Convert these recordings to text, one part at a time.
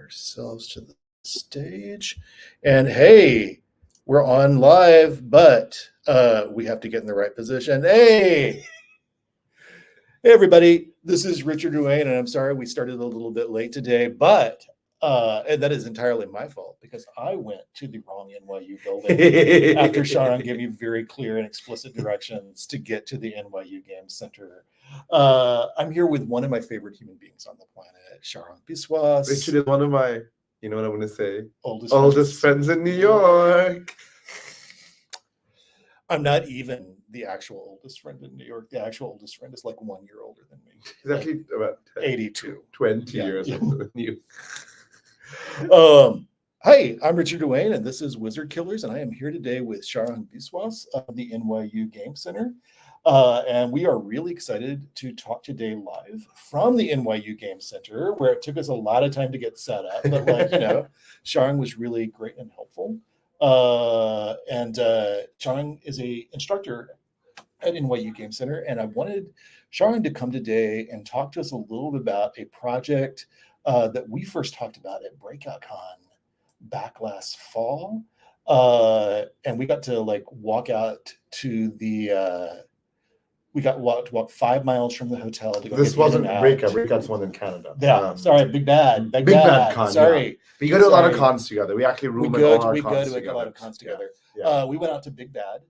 ourselves to the stage. And hey, we're on live, but we have to get in the right position. Hey, everybody, this is Richard Duane, and I'm sorry we started a little bit late today, but and that is entirely my fault because I went to the wrong NYU building after Sharang gave me very clear and explicit directions to get to the NYU Game Center. I'm here with one of my favorite human beings on the planet, Sharang Biswas. Richard is one of my, you know what I'm going to say? Oldest friends in New York. I'm not even the actual oldest friend in New York. The actual oldest friend is like 1 year older than me. He's actually about 82. 20 years older than you. Hi, I'm Richard Duane, and this is Wizard Killers, and I am here today with Sharang Biswas of the NYU Game Center. And we are really excited to talk today live from the NYU Game Center, where it took us a lot of time to get set up. But Sharang was really great and helpful. And Sharang is an instructor at NYU Game Center, and I wanted Sharang to come today and talk to us a little bit about a project that we first talked about at BreakoutCon back last fall. And we got to walk out to the we got to walk 5 miles from the hotel to go. This wasn't Breakout. Breakout's one in Canada. Yeah, sorry, Big Bad Con. Sorry, yeah. We go to a lot of cons together. We actually we go to a lot of cons together. Yeah. We went out to Big Bad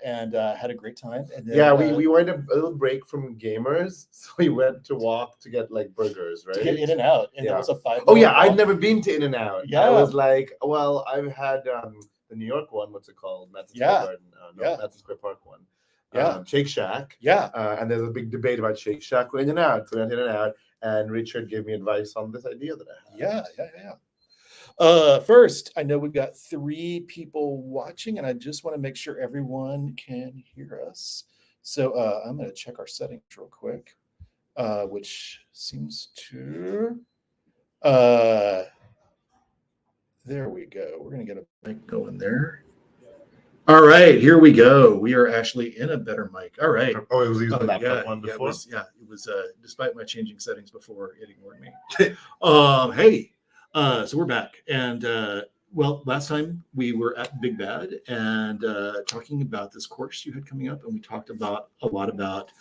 and had a great time. And then, we went a little break from gamers, so we went to walk to get burgers, right? To get In-N-Out, and that was a 5 Oh yeah, I'd never been to In-N-Out. Yeah, I was like, well, I've had the New York one. What's it called? Madison Square Park one. Shake Shack. And there's a big debate about Shake Shack or In-N-Out. So we went In-N-Out, and Richard gave me advice on this idea that I had. Yeah. First, I know we've got 3 people watching, and I just want to make sure everyone can hear us. So I'm going to check our settings real quick, which seems to... there we go. We're going to get a mic going there. All right, here we go. We are actually in a better mic. All right. Oh, it was using that one before? It was despite my changing settings before, it ignored me. Hey, so we're back. And, last time we were at Big Bad and talking about this course you had coming up, and we talked a lot about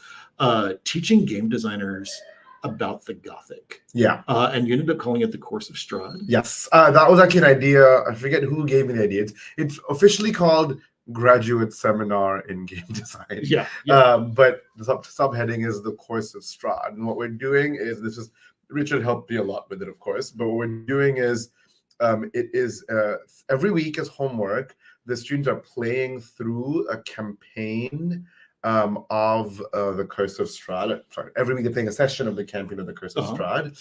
teaching game designers about the Gothic. Yeah. And you ended up calling it the Course of Strahd. Yes. That was actually an idea. I forget who gave me the idea. It's officially called Graduate Seminar in Game Design. Yeah. But the subheading is the Course of Strahd. And what we're doing is, Richard helped me a lot with it, of course, but what we're doing is it is every week as homework, the students are playing through a campaign of the Curse of Strahd. Sorry, every week they're playing a session of the campaign of the Curse of Strahd.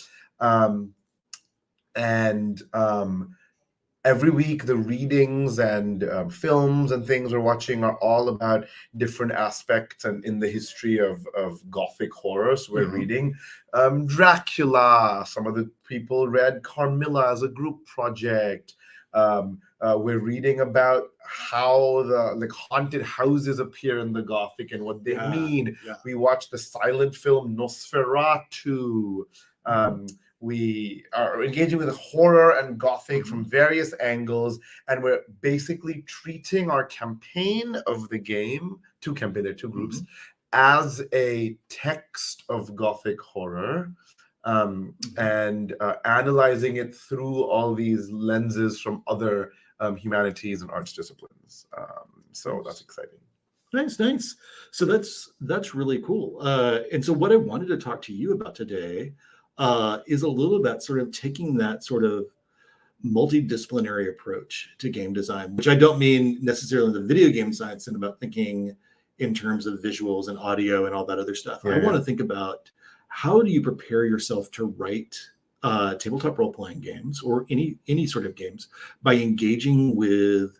Every week the readings and films and things we're watching are all about different aspects and in the history of Gothic horror. So we're reading Dracula. Some of the people read Carmilla as a group project. We're reading about how the haunted houses appear in the Gothic and what they mean. Yeah. We watched the silent film Nosferatu. We are engaging with horror and Gothic from various angles, and we're basically treating our campaign of the game, there are 2 groups, as a text of Gothic horror. And analyzing it through all these lenses from other humanities and arts disciplines. So that's exciting. Nice. So that's really cool. And so what I wanted to talk to you about today is a little about sort of taking that sort of multidisciplinary approach to game design, which I don't mean necessarily in the video game science and about thinking in terms of visuals and audio and all that other stuff. I want to think about how do you prepare yourself to write tabletop role-playing games or any sort of games by engaging with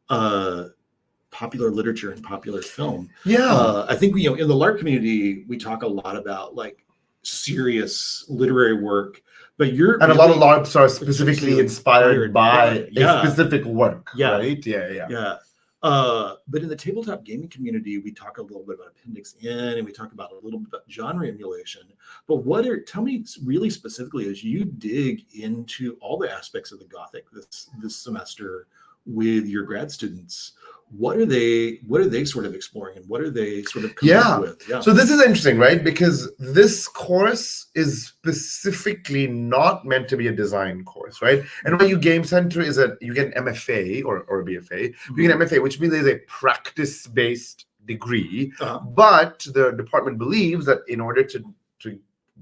popular literature and popular film. I think in the LARP community we talk a lot about serious literary work, but a lot of LARPs are specifically inspired by a specific work, right? But in the tabletop gaming community, we talk a little bit about Appendix N, and we talk about a little bit about genre emulation. But tell me really specifically, as you dig into all the aspects of the Gothic this semester with your grad students, what are they sort of exploring, and what are they sort of coming up with? Yeah. So this is interesting, right? Because this course is specifically not meant to be a design course, right? And NYU Game Center is you get an MFA or a BFA. You get an MFA, which means there's a practice-based degree. But the department believes that in order to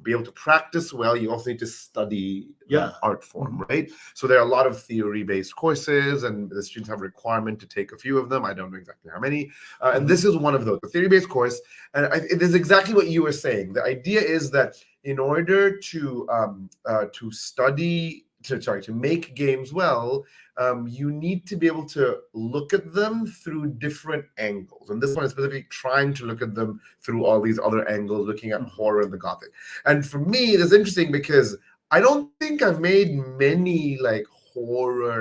be able to practice well, you also need to study that art form, right? So there are a lot of theory-based courses, and the students have a requirement to take a few of them. I don't know exactly how many. And this is one of those, a theory-based course. And it is exactly what you were saying. The idea is that in order to make games well, you need to be able to look at them through different angles. And this one is specifically trying to look at them through all these other angles, looking at horror and the Gothic. And for me, it is interesting because I don't think I've made many like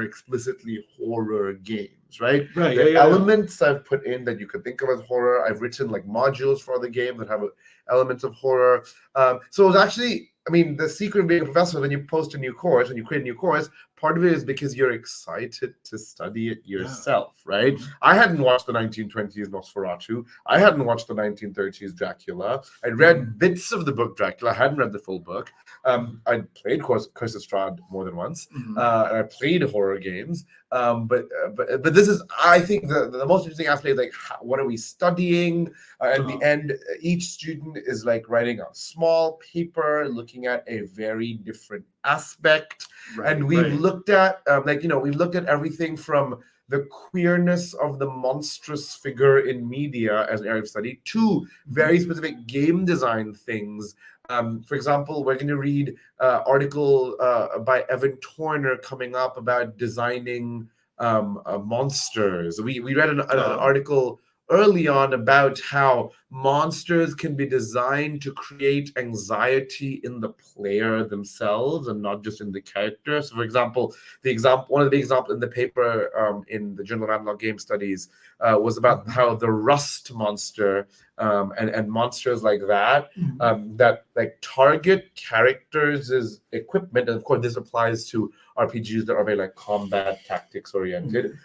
explicitly horror games, right? The elements I've put in that you could think of as horror, I've written like modules for the game that have elements of horror. So it was actually, the secret of being a professor, when you post a new course and you create a new course, part of it is because you're excited to study it yourself, right? I hadn't watched the 1920s Nosferatu. I hadn't watched the 1930s Dracula. I'd read bits of the book Dracula. I hadn't read the full book. I'd played Curse of Strahd more than once. And I played horror games. But this is, I think, the most interesting aspect is like, what are we studying? At the end, each student is like writing a small paper looking at a very different aspect. And we've looked at, we've looked at everything from the queerness of the monstrous figure in media as an area of study to very specific game design things. For example, we're going to read an article by Evan Torner coming up about designing monsters. We read an article early on about how monsters can be designed to create anxiety in the player themselves and not just in the character. So, for example, one of the big examples in the paper in the Journal of Analog Game Studies was about how the Rust monster and monsters like that that like target characters' equipment, and of course this applies to RPGs that are very like combat tactics oriented.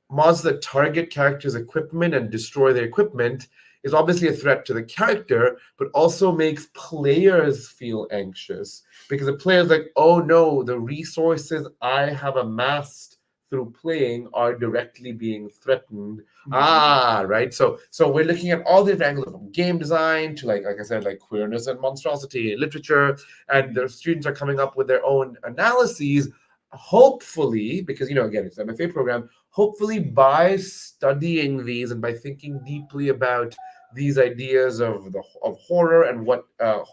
Monsters that target characters' equipment and destroy their equipment is obviously a threat to the character, but also makes players feel anxious because the player's like, oh no, the resources I have amassed through playing are directly being threatened. Right. So we're looking at all the angles from game design to like I said, like queerness and monstrosity in literature, and the students are coming up with their own analyses. Hopefully, because again, it's an MFA program. Hopefully, by studying these and by thinking deeply about these ideas of horror and what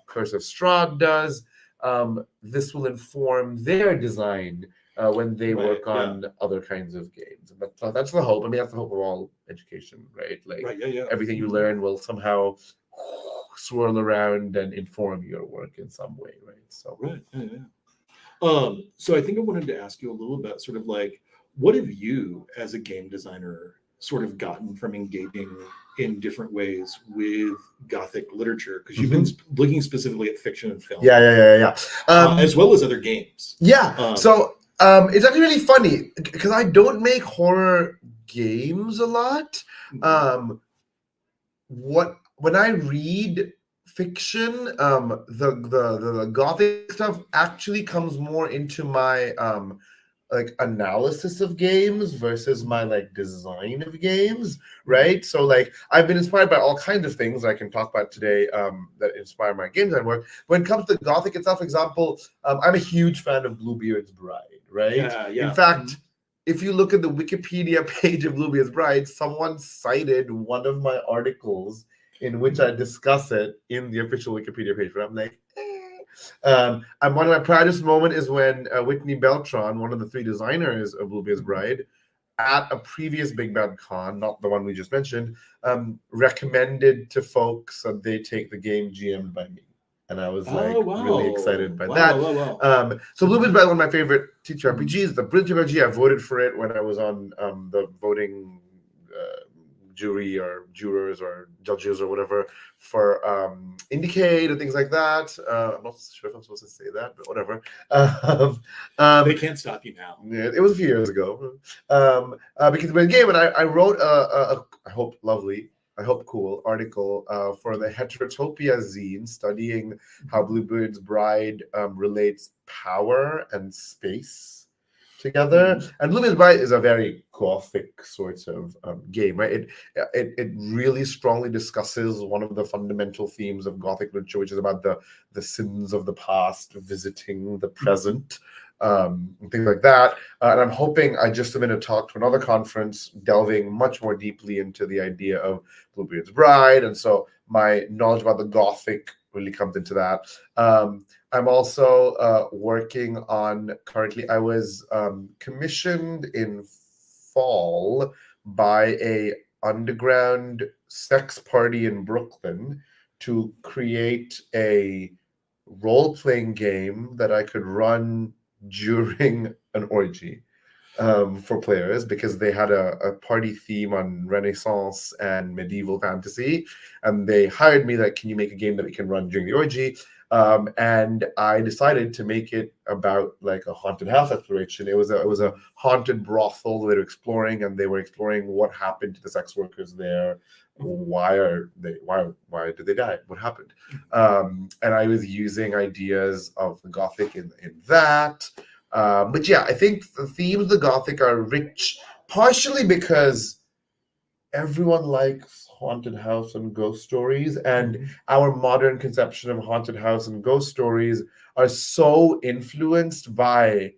Curse of Strahd does, this will inform their design when they work on other kinds of games. And that's the hope. That's the hope of all education, right? Like everything you learn will somehow swirl around and inform your work in some way, right? So So I think I wanted to ask you a little bit, sort of like, what have you, as a game designer, sort of gotten from engaging in different ways with Gothic literature? Because you've been looking specifically at fiction and film, as well as other games. So it's actually really funny because I don't make horror games a lot. When I read fiction, the Gothic stuff actually comes more into my like analysis of games versus my like design of games, right? So like I've been inspired by all kinds of things I can talk about today that inspire my game design work. When it comes to Gothic itself, for example, I'm a huge fan of Bluebeard's Bride, right? In fact, if you look at the Wikipedia page of Bluebeard's Bride, someone cited one of my articles in which I discuss it in the official Wikipedia page, but I'm like, and one of my proudest moments is when Whitney Beltran, one of the 3 designers of Bluebeard's Bride, at a previous Big Bad Con, not the one we just mentioned, recommended to folks that they take the game GM'd by me. And I was really excited by that. So Bluebeard's Bride, one of my favorite teacher RPGs, the British RPG. I voted for it when I was on the voting jury or jurors or judges or whatever for Indicate and things like that. I'm not sure if I'm supposed to say that, but whatever. They can't stop you now. Yeah, it was a few years ago. Because when game, and I wrote I hope lovely, I hope cool article for the Heterotopia zine studying how Bluebeard's Bride relates power and space together. And Bluebeard's Bride is a very gothic sort of game, right? It really strongly discusses one of the fundamental themes of Gothic literature, which is about the sins of the past visiting the present. And things like that. And I'm hoping I just submitted a talk to another conference delving much more deeply into the idea of Bluebeard's Bride. And so my knowledge about the Gothic really comes into that. I'm also working on, currently, I was commissioned in fall by a underground sex party in Brooklyn to create a role-playing game that I could run during an orgy for players, because they had a party theme on Renaissance and medieval fantasy, and they hired me like, can you make a game that we can run during the orgy? And I decided to make it about like a haunted house exploration. It was a haunted brothel they were exploring, and they were exploring what happened to the sex workers there. Why did they die? What happened? And I was using ideas of the Gothic in that. But yeah, I think the themes of the Gothic are rich, partially because everyone likes haunted house and ghost stories, and our modern conception of haunted house and ghost stories are so influenced by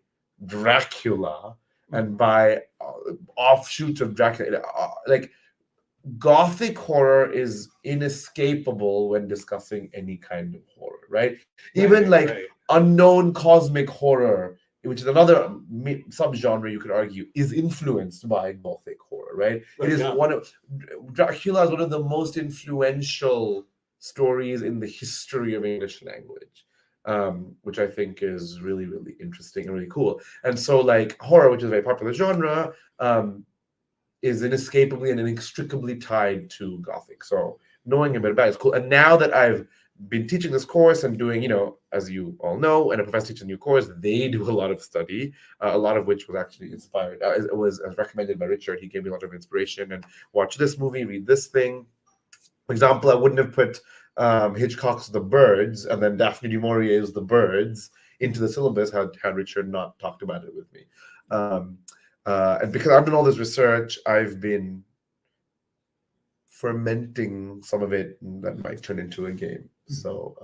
Dracula and by offshoots of Dracula. Like, Gothic horror is inescapable when discussing any kind of horror, right? Even unknown cosmic horror, which is another subgenre, you could argue, is influenced by Gothic horror, right? It is Dracula is one of the most influential stories in the history of English language, which I think is really, really interesting and really cool. And so, like, horror, which is a very popular genre, is inescapably and inextricably tied to Gothic. So knowing a bit about it is cool. And now that I've been teaching this course and doing, as you all know, and a professor teaches a new course, they do a lot of study, a lot of which was actually inspired. It was recommended by Richard. He gave me a lot of inspiration and watch this movie, read this thing. For example, I wouldn't have put Hitchcock's The Birds and then Daphne du Maurier's The Birds into the syllabus had Richard not talked about it with me. And because I've done all this research, I've been fermenting some of it that might turn into a game. So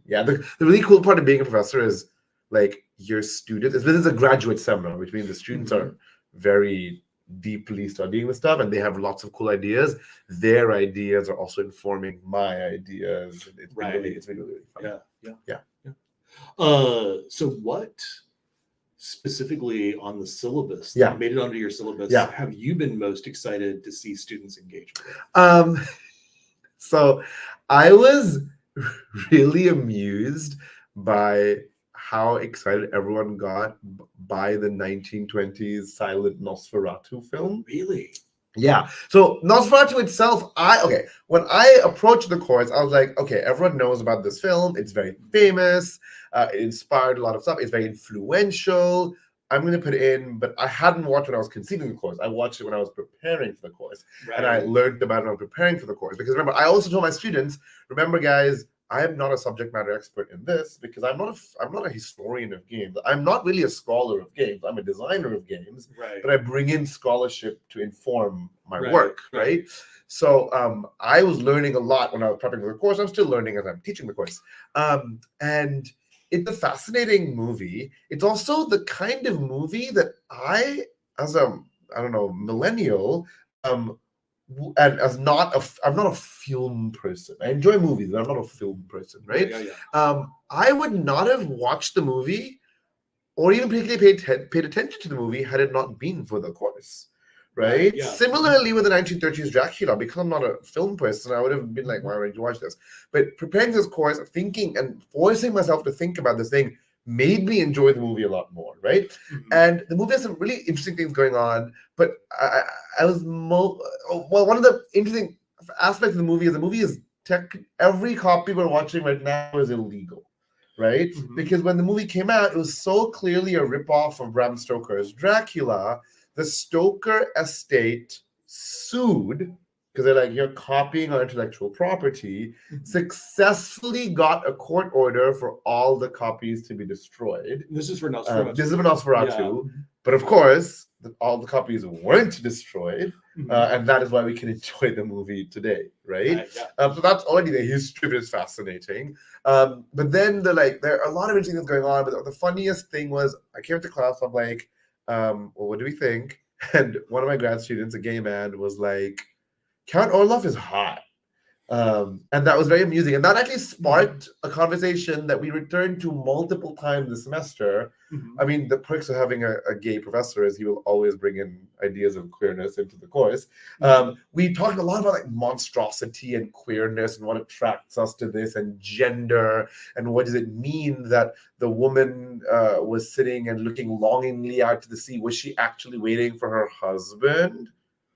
yeah, the really cool part of being a professor is like your students. This is a graduate seminar, which means the students are very deeply studying the stuff, and they have lots of cool ideas. Their ideas are also informing my ideas. It's been really fun. Yeah. So what specifically on the syllabus that made it onto your syllabus have you been most excited to see students engage with? So I was really amused by how excited everyone got by the 1920s silent Nosferatu film. Really? Yeah. So Nosferatu itself, when I approached the course, I was like, okay, everyone knows about this film. It's very famous. It inspired a lot of stuff. It's very influential. I'm going to put it in, but I hadn't watched when I was conceiving the course. I watched it when I was preparing for the course. And I learned about it when I was preparing for the course. Because remember, I also told my students, remember, guys, I am not a subject matter expert in this because I'm not a historian of games. I'm not really a scholar of games. I'm a designer of games, but I bring in scholarship to inform my work, right? So I was learning a lot when I was prepping for the course. I'm still learning as I'm teaching the course. And it's a fascinating movie. It's also the kind of movie that I, as a, millennial, and I'm not a film person. I enjoy movies, but I'm not a film person, right? I would not have watched the movie or even particularly paid attention to the movie had it not been for the course, right? Similarly with the 1930s Dracula, because I'm not a film person, I would have been like, why would you watch this? But preparing this course, thinking and forcing myself to think about this thing made me enjoy the movie a lot more, right? And the movie has some really interesting things going on, but I was well, one of the interesting aspects of the movie is every copy we're watching right now is illegal, right? Because when the movie came out, it was so clearly a ripoff of Bram Stoker's Dracula. The Stoker estate sued because they're like, you're copying our intellectual property, successfully got a court order for all the copies to be destroyed. This is for Nosferatu. This is for Nosferatu. Yeah. But of course, all the copies weren't destroyed. And that is why we can enjoy the movie today, right? So that's already the history of it is fascinating. But then there are a lot of interesting things going on. But the funniest thing was I came to class, I'm like, well, what do we think? And one of my grad students, a gay man, was like, Count Orloff is hot. And that was very amusing. And that actually sparked a conversation that we returned to multiple times this semester. I mean, the perks of having a gay professor is he will always bring in ideas of queerness into the course. We talked a lot about like monstrosity and queerness and what attracts us to this and gender and what does it mean that the woman was sitting and looking longingly out to the sea. Was she actually waiting for her husband?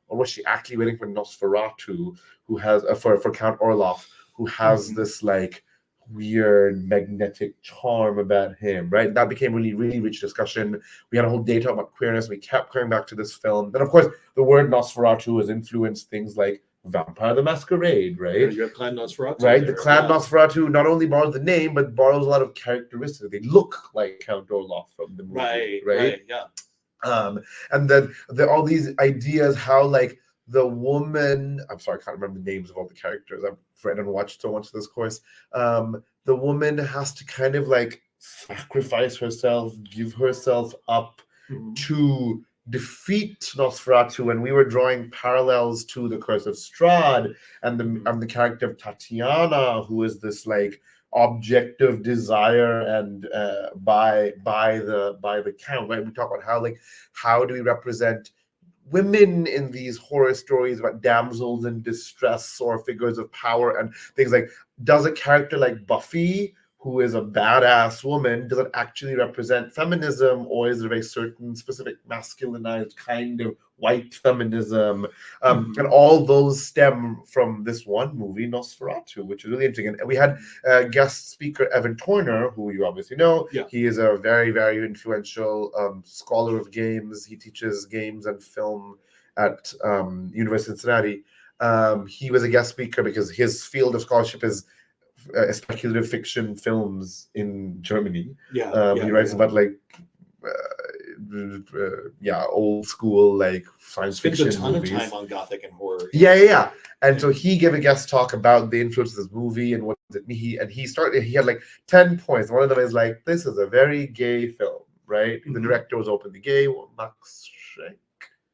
Or was she actually waiting for Nosferatu, who has for Count Orloff, who has this like weird magnetic charm about him, right? That became really, really rich discussion. We had a whole day talk about queerness. We kept coming back to this film. Then, of course, the word Nosferatu has influenced things like Vampire the Masquerade, right? You have Clan Nosferatu. Right, there. The Clan Nosferatu not only borrows the name, but borrows a lot of characteristics. They look like Count Orloff from the movie, right? Yeah. And then there are all these ideas how like the woman, I'm sorry, I can't remember the names of all the characters. I've read and watched so much of this course. The woman has to kind of like sacrifice herself, give herself up to defeat Nosferatu. And we were drawing parallels to the Curse of Strahd and the character of Tatiana, who is this like object of desire and by the count, right? We talk about how do we represent women in these horror stories about damsels in distress or figures of power and things like, does a character like Buffy, who is a badass woman, does it actually represent feminism, or is it a very certain specific masculinized kind of white feminism? And all those stem from this one movie, Nosferatu, which is really interesting. And we had guest speaker Evan Turner, who you obviously know. Yeah. He is a very, very influential scholar of games. He teaches games and film at University of Cincinnati. He was a guest speaker because his field of scholarship is speculative fiction films in Germany. He writes about like old school like science fiction Spends a ton movies. of time on Gothic and horror. And so he gave a guest talk about the influence of this movie and what it mean. And he had like 10 points. One of them is like, this is a very gay film, right? The director was openly gay. Max Schreck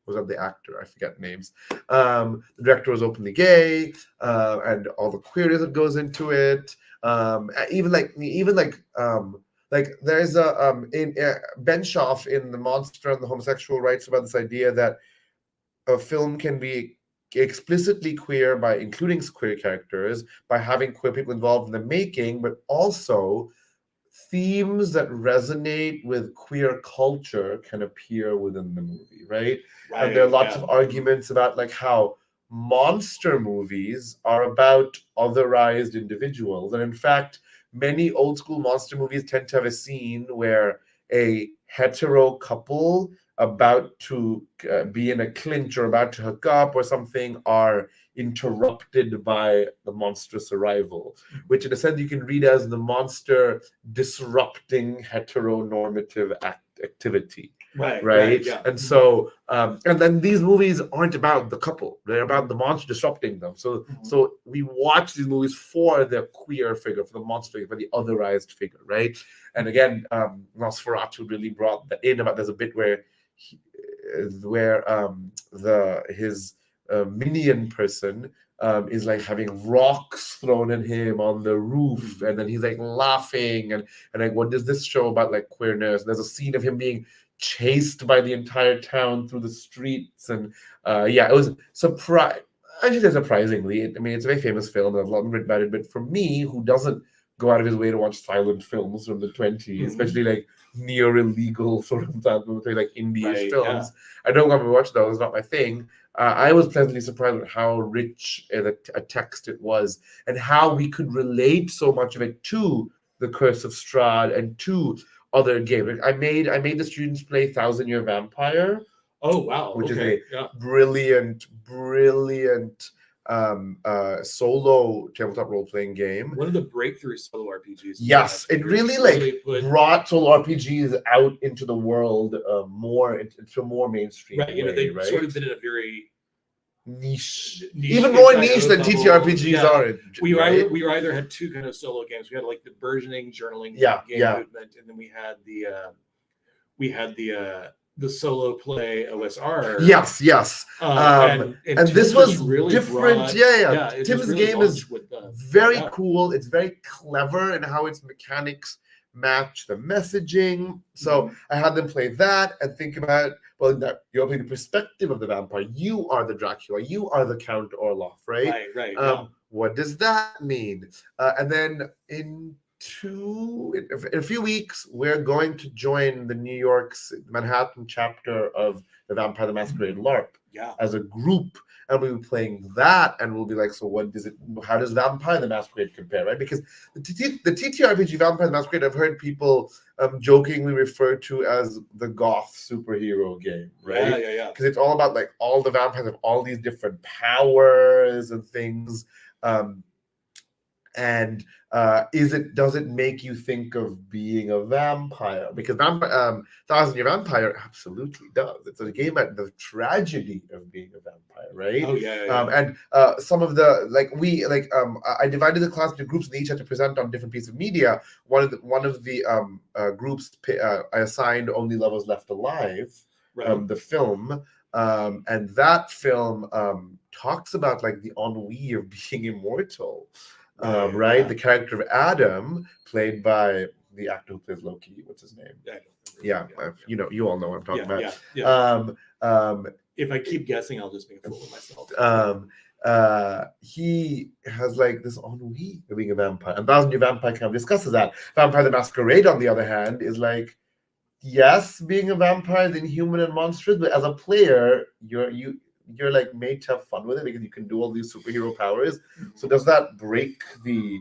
was that the actor? I forget names. The director was openly gay, and all the queerness that goes into it. Even there's in Benshoff in The Monster and the Homosexual writes about this idea that a film can be explicitly queer by including queer characters, by having queer people involved in the making, but also themes that resonate with queer culture can appear within the movie, right? And there are lots of arguments about like how monster movies are about otherized individuals. And in fact, many old school monster movies tend to have a scene where a hetero couple about to be in a clinch or about to hook up or something are interrupted by the monstrous arrival, which in a sense you can read as the monster disrupting heteronormative activity. Right. And so and then these movies aren't about the couple, they're about the monster disrupting them. So we watch these movies for the queer figure, for the monster figure, for the otherized figure, right? And again, Nosferatu really brought that in. About there's a bit where his minion person is like having rocks thrown at him on the roof, and then he's like laughing and like, what does this show about like queerness? And there's a scene of him being chased by the entire town through the streets, and it was surprisingly, I mean, it's a very famous film, there's a lot written about it, but for me, who doesn't go out of his way to watch silent films from the 20s, especially like near illegal sort of like indie-ish films. I don't want to watch those, not my thing. I was pleasantly surprised with how rich a text it was and how we could relate so much of it to The Curse of Strahd and to other games. Like I made the students play 1,000 Year Vampire. Oh wow! Which is a brilliant solo tabletop role-playing game. One of the breakthrough solo RPGs. Yes, it really brought solo RPGs out into the world more into more mainstream. Right, they've sort of been in a very niche even more niche than TTRPGs are. We either had two kind of solo games. We had like the burgeoning journaling game movement, and then we had the solo play OSR. Yes. And this was really different. Tim's game is very cool. It's very clever in how its mechanics match the messaging. So I had them play that and think about, well, that you're playing the perspective of the vampire. You are the Dracula. You are the Count Orloff, right? Right. What does that mean? And then in a few weeks, we're going to join the New York's Manhattan chapter of the Vampire the Masquerade LARP as a group, and we'll be playing that, and we'll be like, so how does Vampire the Masquerade compare, right? Because the TTRPG Vampire the Masquerade, I've heard people jokingly refer to as the goth superhero game, right? Yeah. Because it's all about like all the vampires have all these different powers and things. And does it make you think of being a vampire? Because 1,000 Year Vampire absolutely does. It's a game about the tragedy of being a vampire, right? Oh yeah. And some of the I divided the class into groups, and they each had to present on different pieces of media. One of the groups I assigned Only Lovers Left Alive, the film. And that film talks about like the ennui of being immortal. The character of Adam, played by the actor who plays Loki. What's his name? You all know what I'm talking about. If I keep guessing, I'll just make a fool of myself. He has like this ennui of being a vampire, and 1,000 Year Vampire kind of discusses that. Vampire the Masquerade, on the other hand, is like, yes, being a vampire is inhuman and monstrous, but as a player, you're like made to have fun with it because you can do all these superhero powers. So does that break the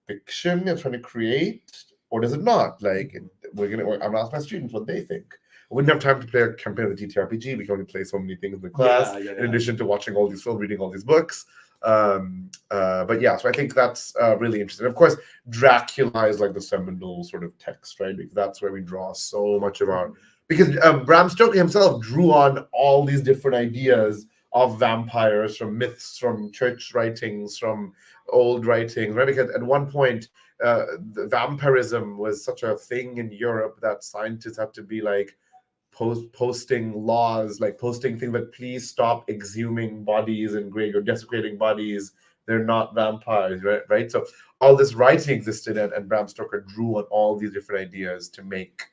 fiction you're trying to create, or does it not? Like I'm gonna ask my students what they think. I wouldn't have time to play a campaign of the TTRPG. We can only play so many things in the class, in addition to watching all these films, reading all these books. So I think that's really interesting. Of course, Dracula is like the seminal sort of text, right? Because that's where we draw so much of our. Because Bram Stoker himself drew on all these different ideas of vampires from myths, from church writings, from old writings, right? Because at one point, the vampirism was such a thing in Europe that scientists had to be like posting laws, like posting things like, please stop exhuming bodies in grave or desecrating bodies. They're not vampires, right? So all this writing existed, and Bram Stoker drew on all these different ideas to make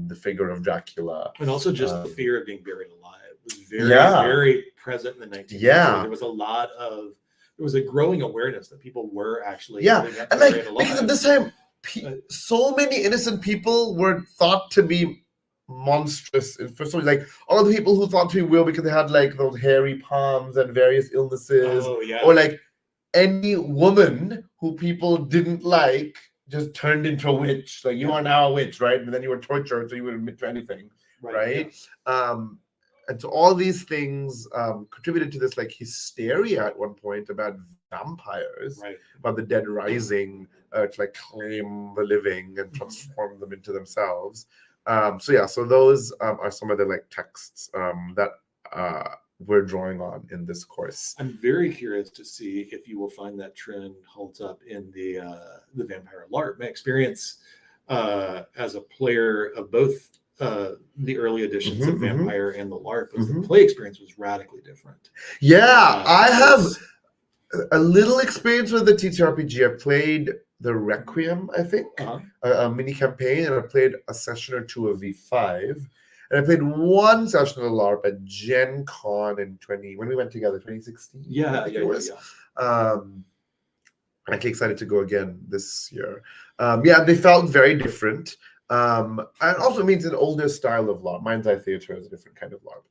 the figure of Dracula, and also just the fear of being buried alive was very present in the 19th century. There was a growing awareness that people were actually and like because at this time, so many innocent people were thought to be monstrous. First of all, like all the people who thought to be real because they had like those hairy palms and various illnesses, or like any woman who people didn't like just turned into a witch. Like you are now a witch, right? And then you were tortured, so you would admit to anything, right? And so all these things contributed to this like hysteria at one point about vampires, about the dead rising to like claim the living and transform them into themselves. So those are some of the like texts that we're drawing on in this course. I'm very curious to see if you will find that trend holds up in the Vampire LARP. My experience as a player of both the early editions of Vampire and the LARP was the play experience was radically different. I have a little experience with the TTRPG. I played the Requiem, I think, a mini campaign, and I played a session or two of V5. And I played one session of the LARP at Gen Con when we went together, 2016. I actually excited to go again this year. Yeah, they felt very different. And also means an older style of LARP. Mind's Eye Theater is a different kind of LARP.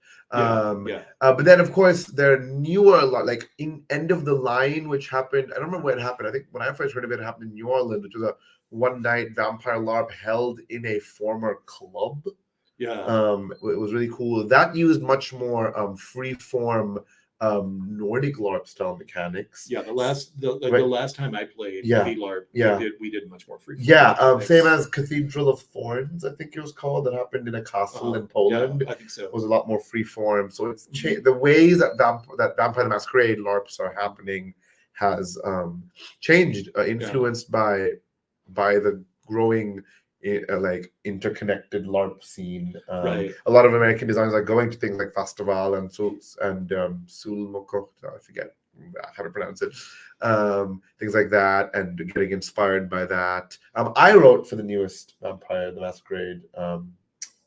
But then, of course, there are newer, like in End of the Line, which happened. I don't remember when it happened. I think when I first heard of it, it happened in New Orleans, which was a one-night vampire LARP held in a former club. It was really cool. That used much more free-form Nordic LARP style mechanics. The last time I played VLARP, we did much more free. Same as Cathedral of Thorns, I think it was called, that happened in a castle in Poland. I think so. It was a lot more free form. So it's the ways that Vampire the Masquerade LARPs are happening has changed, influenced by the growing like interconnected LARP scene. A lot of American designers are going to things like Festival and Sulmoko, I forget how to pronounce it, things like that, and getting inspired by that. I wrote for the newest Vampire the Masquerade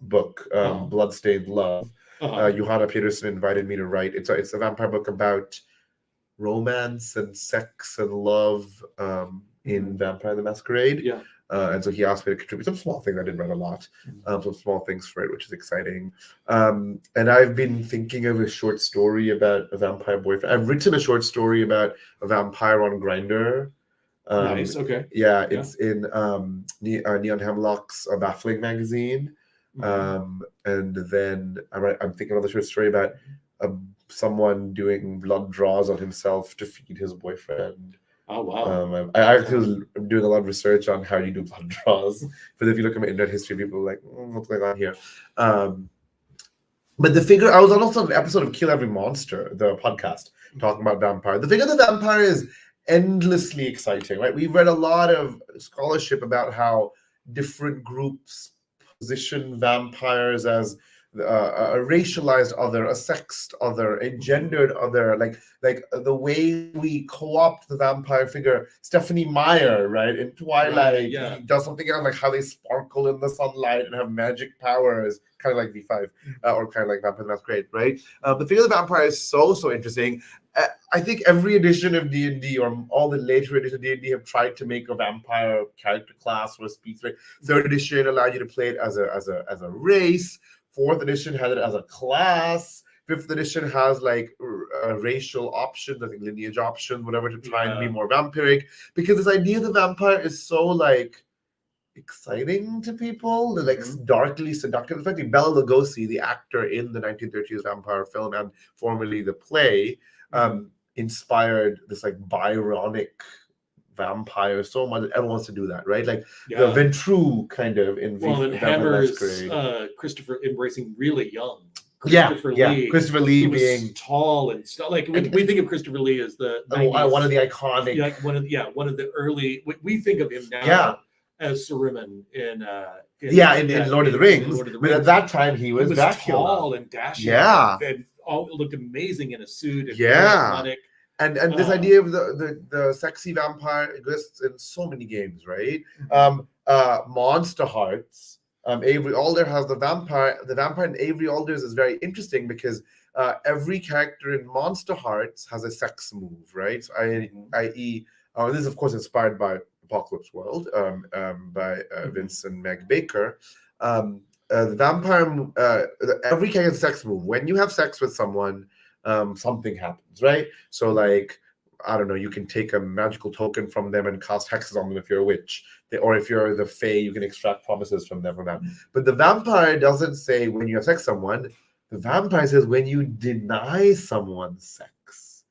book, Bloodstained Love. Johanna Peterson invited me to write. It's a vampire book about romance and sex and love in Vampire the Masquerade. And so he asked me to contribute some small things. I didn't write a lot, some small things for it, which is exciting. And I've been thinking of a short story about a vampire boyfriend. I've written a short story about a vampire on Grindr. Nice. Okay. It's in Neon Hemlock's Baffling magazine. And then I'm thinking of a short story about someone doing blood draws on himself to feed his boyfriend. Oh, wow. I actually was doing a lot of research on how you do blood draws. But if you look at my internet history, people are like, what's going on here? But the figure, I was also on an episode of Kill Every Monster, the podcast, talking about vampire. The figure of the vampire is endlessly exciting, right? We've read a lot of scholarship about how different groups position vampires as a racialized other, a sexed other, a gendered other, like the way we co-opt the vampire figure. Stephanie Meyer, right, in Twilight, does something else, like how they sparkle in the sunlight and have magic powers, kind of like V5, or kind of like Vampire the Masquerade, right? The figure of the vampire is so interesting. I think every edition of D&D, or all the later editions of D&D, have tried to make a vampire character class or a species, right? Third edition allowed you to play it as a race. Fourth edition had it as a class. Fifth edition has like racial options, I think lineage options, whatever, to try and be more vampiric. Because this idea of the vampire is so like exciting to people, like darkly seductive. In fact, Bela Lugosi, the actor in the 1930s vampire film and formerly the play, inspired this like Byronic vampire so much that everyone wants to do that, right? Like the Ventrue kind of in and Hammer's Christopher embracing really young. Christopher Lee being tall and stuff. Like we think of Christopher Lee as the 90s, one of the iconic, one of the early. We think of him now as Saruman in Lord of the Rings. But at that time he was tall and dashing. And all looked amazing in a suit. And athletic. And this idea of the sexy vampire exists in so many games, right? Monster Hearts. Avery Alder has the vampire. The vampire in Avery Alder's is very interesting because every character in Monster Hearts has a sex move, right? So i.e., this is of course inspired by Apocalypse World, by Vince and Meg Baker. The vampire, every character has a sex move. When you have sex with someone, something happens, right? So like, I don't know, you can take a magical token from them and cast hexes on them if you're a witch. Or if you're the fae, you can extract promises from them. But the vampire doesn't say when you have sex with someone. The vampire says when you deny someone sex,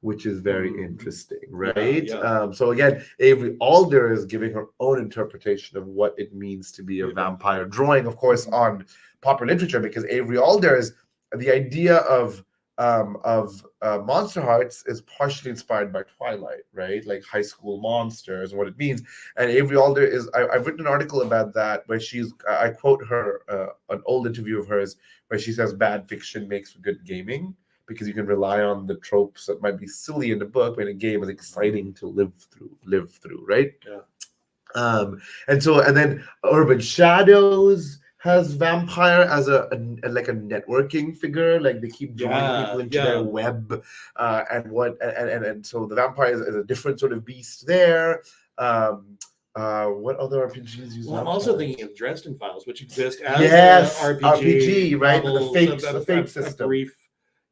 which is very interesting, right? So again, Avery Alder is giving her own interpretation of what it means to be a vampire, drawing, of course, on popular literature, because Avery Alder's the idea of Monster Hearts is partially inspired by Twilight, right? Like high school monsters and what it means. And Avery Alder is, I've written an article about that where I quote her, an old interview of hers, where she says bad fiction makes for good gaming because you can rely on the tropes that might be silly in the book, but in a game is exciting to live through, right? And then Urban Shadows has vampire as a like a networking figure, like they keep drawing people into their web, and so the vampire is a different sort of beast there. What other RPGs use? Well, I'm vampires? also thinking of Dresden Files, which exist as yes, a RPG, right? novels, The fake system.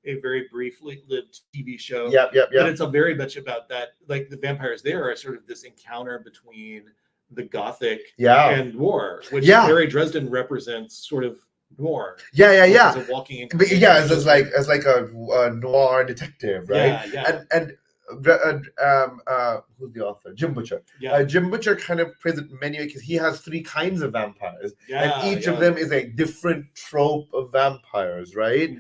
A very briefly lived TV show. Yep. But it's a very much about that. Like the vampires there are sort of this encounter between the Gothic and noir, which Harry Dresden represents sort of noir. Yeah. As a walking as like a noir detective, right? And who's the author? Jim Butcher. Jim Butcher kind of plays it many ways because he has 3 kinds of vampires, and each of them is a different trope of vampires, right?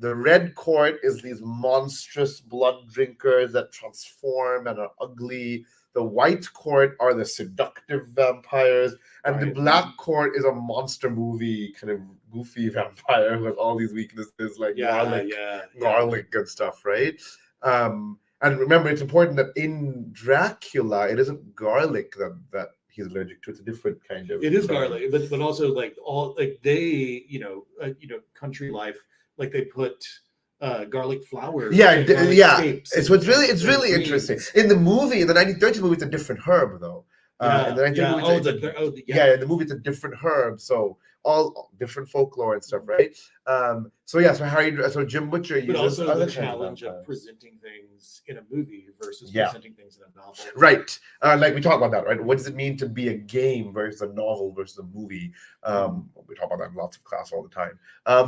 The Red Court is these monstrous blood drinkers that transform and are ugly. The White Court are the seductive vampires, and the Black Court is a monster movie kind of goofy vampire who has all these weaknesses like garlic and stuff, right? And remember, it's important that in Dracula, it isn't garlic that he's allergic to. It's a different kind of. It is garlic, but also like they country life, like they put garlic flour. It's really interesting. In the movie, in the 1930s movie, it's a different herb though. In the 1930s, in the movie it's a different herb. So all different folklore and stuff, right? So Jim Butcher uses also the challenge of presenting things in a movie versus presenting things in a novel. Right. Like we talk about that, right? What does it mean to be a game versus a novel versus a movie? We talk about that in lots of class all the time.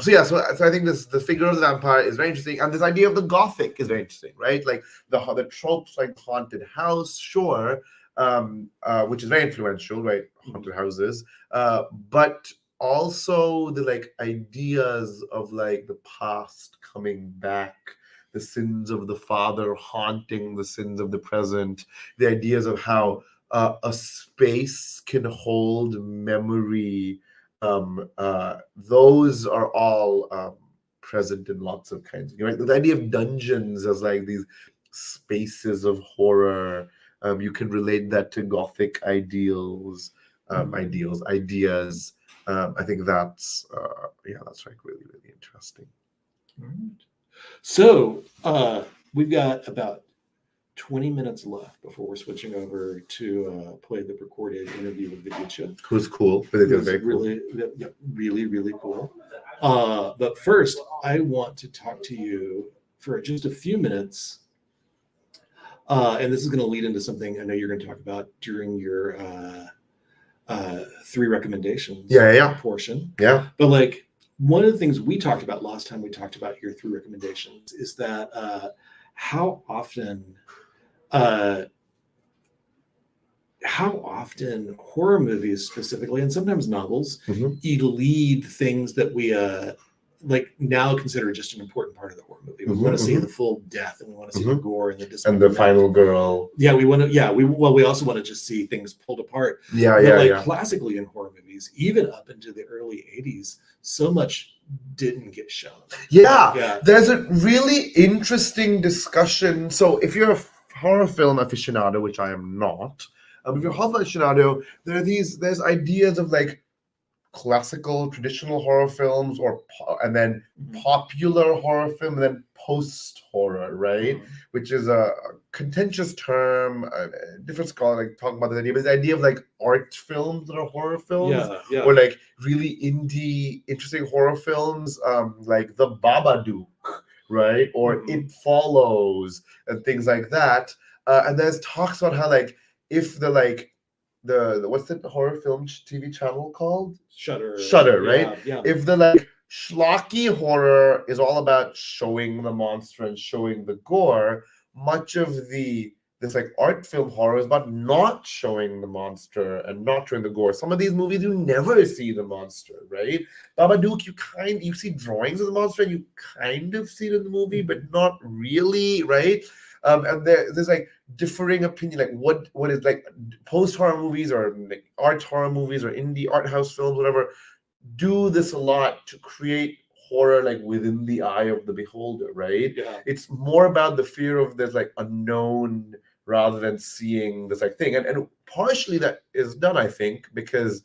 So I think the figure of the vampire is very interesting, and this idea of the Gothic is very interesting, right? Like the tropes like haunted house, sure, which is very influential, right? Haunted houses, but also the like ideas of like the past coming back, the sins of the father haunting the sins of the present, the ideas of how a space can hold memory. Those are all present in lots of kinds. Right? The idea of dungeons as like these spaces of horror. You can relate that to Gothic ideas. I think that's like really, really interesting. All right. So we've got about 20 minutes left before we're switching over to play the recorded interview with Viditya. Who's cool. Viditya very really, cool. Really, really cool. But first, I want to talk to you for just a few minutes. And this is going to lead into something I know you're going to talk about during your 3 recommendations portion. Yeah. But like one of the things we talked about last time we talked about your 3 recommendations is that how often horror movies specifically, and sometimes novels, lead things that we like now consider just an important part of the horror movie. We want to see the full death, and we want to see the gore and the dismemberment. And the final girl. Yeah, we want to. We also want to just see things pulled apart. Classically in horror movies, even up into the early 80s, so much didn't get shown. There's a really interesting discussion. So if you're a horror film aficionado, which I am not, if you're a horror aficionado, there's ideas of like classical traditional horror films and then popular horror film and then post horror, right? Which is a contentious term. Different scholars like talk about the idea, but the idea of like art films that are horror films, or like really indie interesting horror films, like The Babadook, right? Or It Follows and things like that. And there's talks about how like if the like the what's the horror film TV channel called? Shudder, right? If the like schlocky horror is all about showing the monster and showing the gore, much of this like art film horror is about not showing the monster and not showing the gore. Some of these movies you never see the monster, right? Babadook, you see drawings of the monster and you kind of see it in the movie, but not really, right? And there's like differing opinion, like what is like post horror movies or like art horror movies or indie art house films, whatever, do this a lot to create horror like within the eye of the beholder, right? It's more about the fear of this like unknown rather than seeing this like thing, and partially that is done, I think, because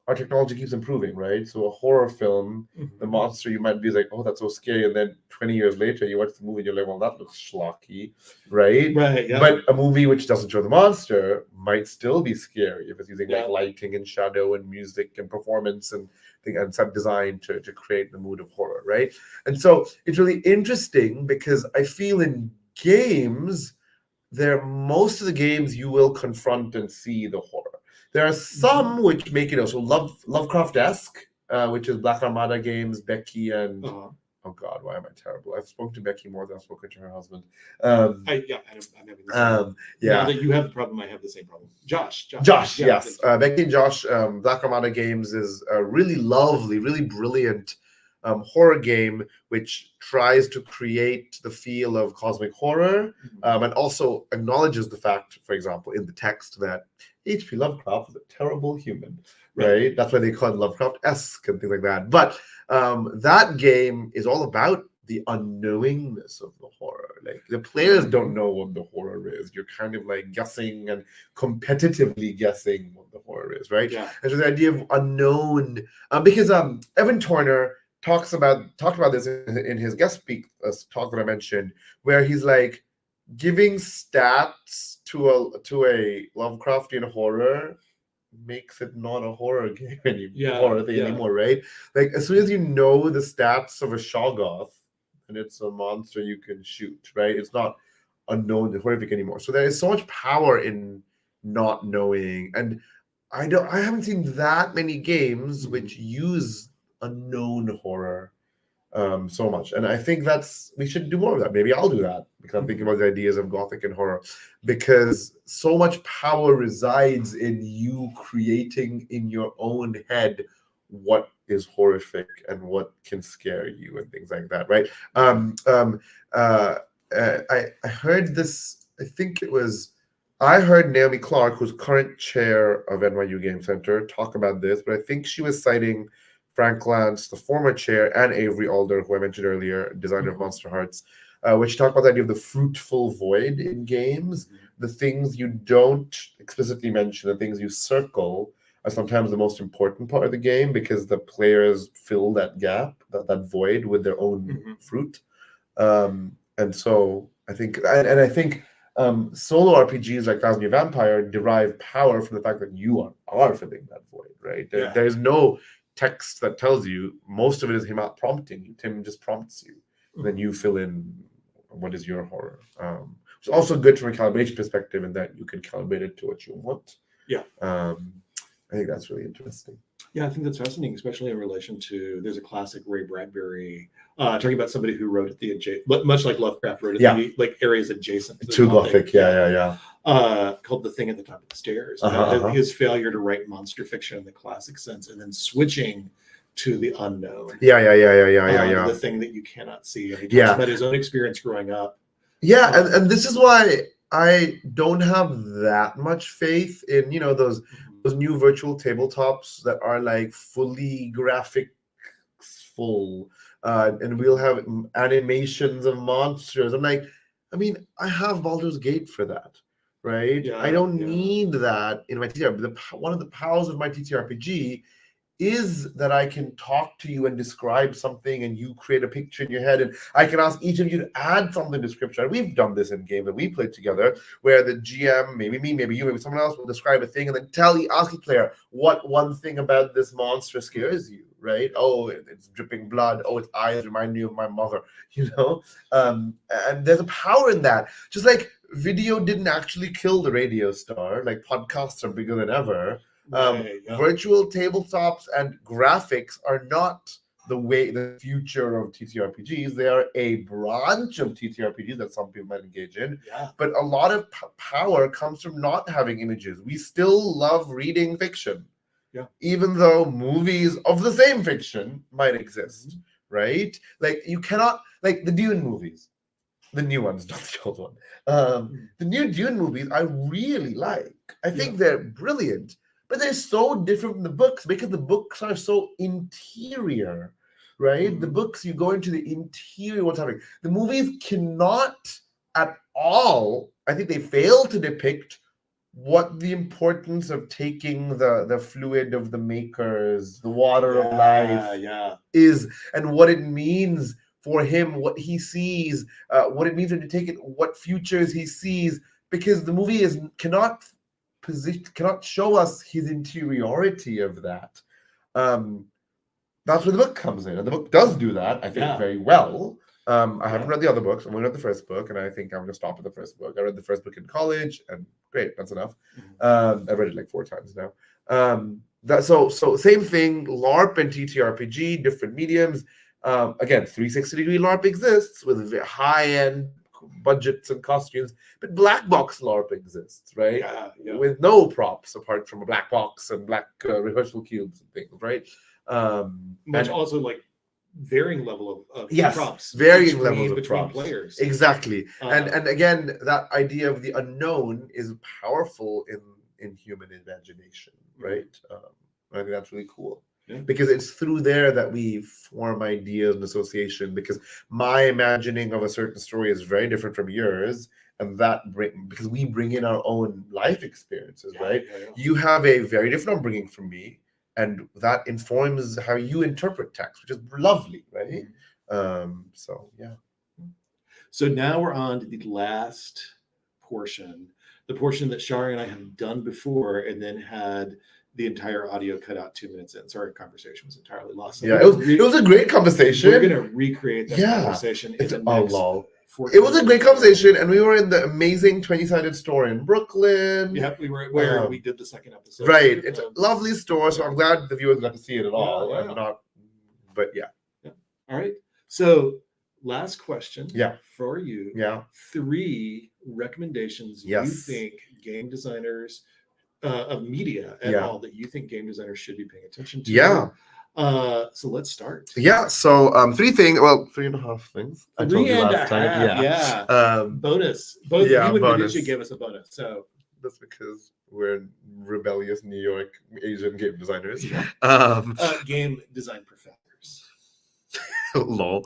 our technology keeps improving, right? So a horror film, the monster, you might be like, oh, that's so scary. And then 20 years later, you watch the movie and you're like, well, that looks schlocky, right? Right. Yeah. But a movie which doesn't show the monster might still be scary if it's using Yeah. like lighting and shadow and music and performance and set design to create the mood of horror, right? And so it's really interesting because I feel in games, most of the games you will confront and see the horror. There are some which make it also Lovecraft-esque, which is Black Armada games, Becky and oh God, why am I terrible? I've spoken to Becky more than I've spoken to her husband. I'm having the same. Yeah. Now that you have the problem, I have the same problem. Josh, Josh, yeah, yes. Becky and Josh, Black Armada Games is a really lovely, really brilliant horror game which tries to create the feel of cosmic horror and also acknowledges the fact, for example, in the text that H.P. Lovecraft was a terrible human, right? That's why they call it Lovecraft-esque and things like that. But that game is all about the unknowingness of the horror. Like the players don't know what the horror is. You're kind of like guessing and competitively guessing what the horror is, right? Yeah. And so the idea of unknown, because Evan Turner talked about this in his guest speak talk that I mentioned, where he's like giving stats to a Lovecraftian horror makes it not a horror game anymore, right? Like as soon as you know the stats of a Shoggoth and it's a monster you can shoot, right? It's not unknown and horrific anymore. So there is so much power in not knowing, and I haven't seen that many games which use unknown horror so much, and I think we should do more of that. Maybe I'll do that because I'm thinking about the ideas of Gothic and horror, because so much power resides in you creating in your own head what is horrific and what can scare you and things like that, right? I heard this, I heard Naomi Clark, who's current chair of NYU Game Center, talk about this, but I think she was citing Frank Lance, the former chair, and Avery Alder, who I mentioned earlier, designer of Monster Hearts, which talk about the idea of the fruitful void in games. The things you don't explicitly mention, the things you circle, are sometimes the most important part of the game because the players fill that gap, that void, with their own fruit. And so I think, solo RPGs like Thousand Year Vampire derive power from the fact that you are filling that void, right? There is no text that tells you. Most of it is him out prompting you. Tim just prompts you, and then you fill in what is your horror. It's also good from a calibration perspective in that you can calibrate it to what you want. I think that's really interesting. Yeah, I think that's fascinating, especially in relation to, there's a classic Ray Bradbury talking about somebody who wrote at the much like Lovecraft wrote at the like areas adjacent to Gothic. Called The Thing at the Top of the Stairs. His failure to write monster fiction in the classic sense, and then switching to the unknown. The thing that you cannot see. And he talks about his own experience growing up. And this is why I don't have that much faith in those new virtual tabletops that are like fully graphics full, and we'll have animations of monsters. I'm like, I have Baldur's Gate for that, right? I don't need that in my TTRPG. One of the powers of my TTRPG is that I can talk to you and describe something, and you create a picture in your head, and I can ask each of you to add something to scripture. And we've done this in games that we played together, where the GM, maybe me, maybe you, maybe someone else, will describe a thing, and then ask the player what one thing about this monster scares you, right? Oh, it's dripping blood. Oh, its eyes remind me of my mother, and there's a power in that. Just like video didn't actually kill the radio star, like podcasts are bigger than ever. Virtual tabletops and graphics are not the future of TTRPGs. They are a branch of TTRPGs that some people might engage in. But a lot of power comes from not having images. We still love reading fiction, even though movies of the same fiction might exist, right? Like you cannot, like the Dune movies, the new ones, not the old one. The new Dune movies I really like. I think they're brilliant. But they're so different from the books because the books are so interior, right? The books, you go into the interior, what's happening. The movies cannot at all, I think they fail to depict what the importance of taking the fluid of the makers, the water of life is, and what it means for him, what he sees, what it means to take it, what futures he sees, because the movie cannot show us his interiority of that. That's where the book comes in, and the book does do that, I think, very well. I haven't read the other books. I'm only read the first book, and I think I'm going to stop at the first book. I read the first book in college, and great, that's enough. I read it like 4 times now. So same thing, LARP and TTRPG, different mediums. Again, 360-degree LARP exists with high-end budgets and costumes, but black box LARP exists, right? With no props apart from a black box and black rehearsal cubes and things, right? Much also like varying level of props, varying levels of between props. players, exactly. And again, that idea of the unknown is powerful in human imagination, right? I think that's really cool. Because it's through there that we form ideas and association, because my imagining of a certain story is very different from yours, and because we bring in our own life experiences, right? You have a very different upbringing from me, and that informs how you interpret text, which is lovely, right? So now we're on to the last portion, the portion that Sharang and I have done before, and then had the entire audio cut out 2 minutes in. Sorry, conversation was entirely lost. So it was a great conversation. We're going to recreate that conversation in the next 14 It was a great conversation, and we were in the amazing 20-sided store in Brooklyn. Yep, we were where we did the second episode. Right, it's a lovely store, so I'm glad the viewers got to see it at all. All right, so last question for you. 3 recommendations you think game designers of media at all that you think game designers should be paying attention to. So let's start. So 3 things, well, 3.5 things. I told you last time. Bonus. Both you and Viditya gave us a bonus. So that's because we're rebellious New York Asian game designers. Game design professors. Lol.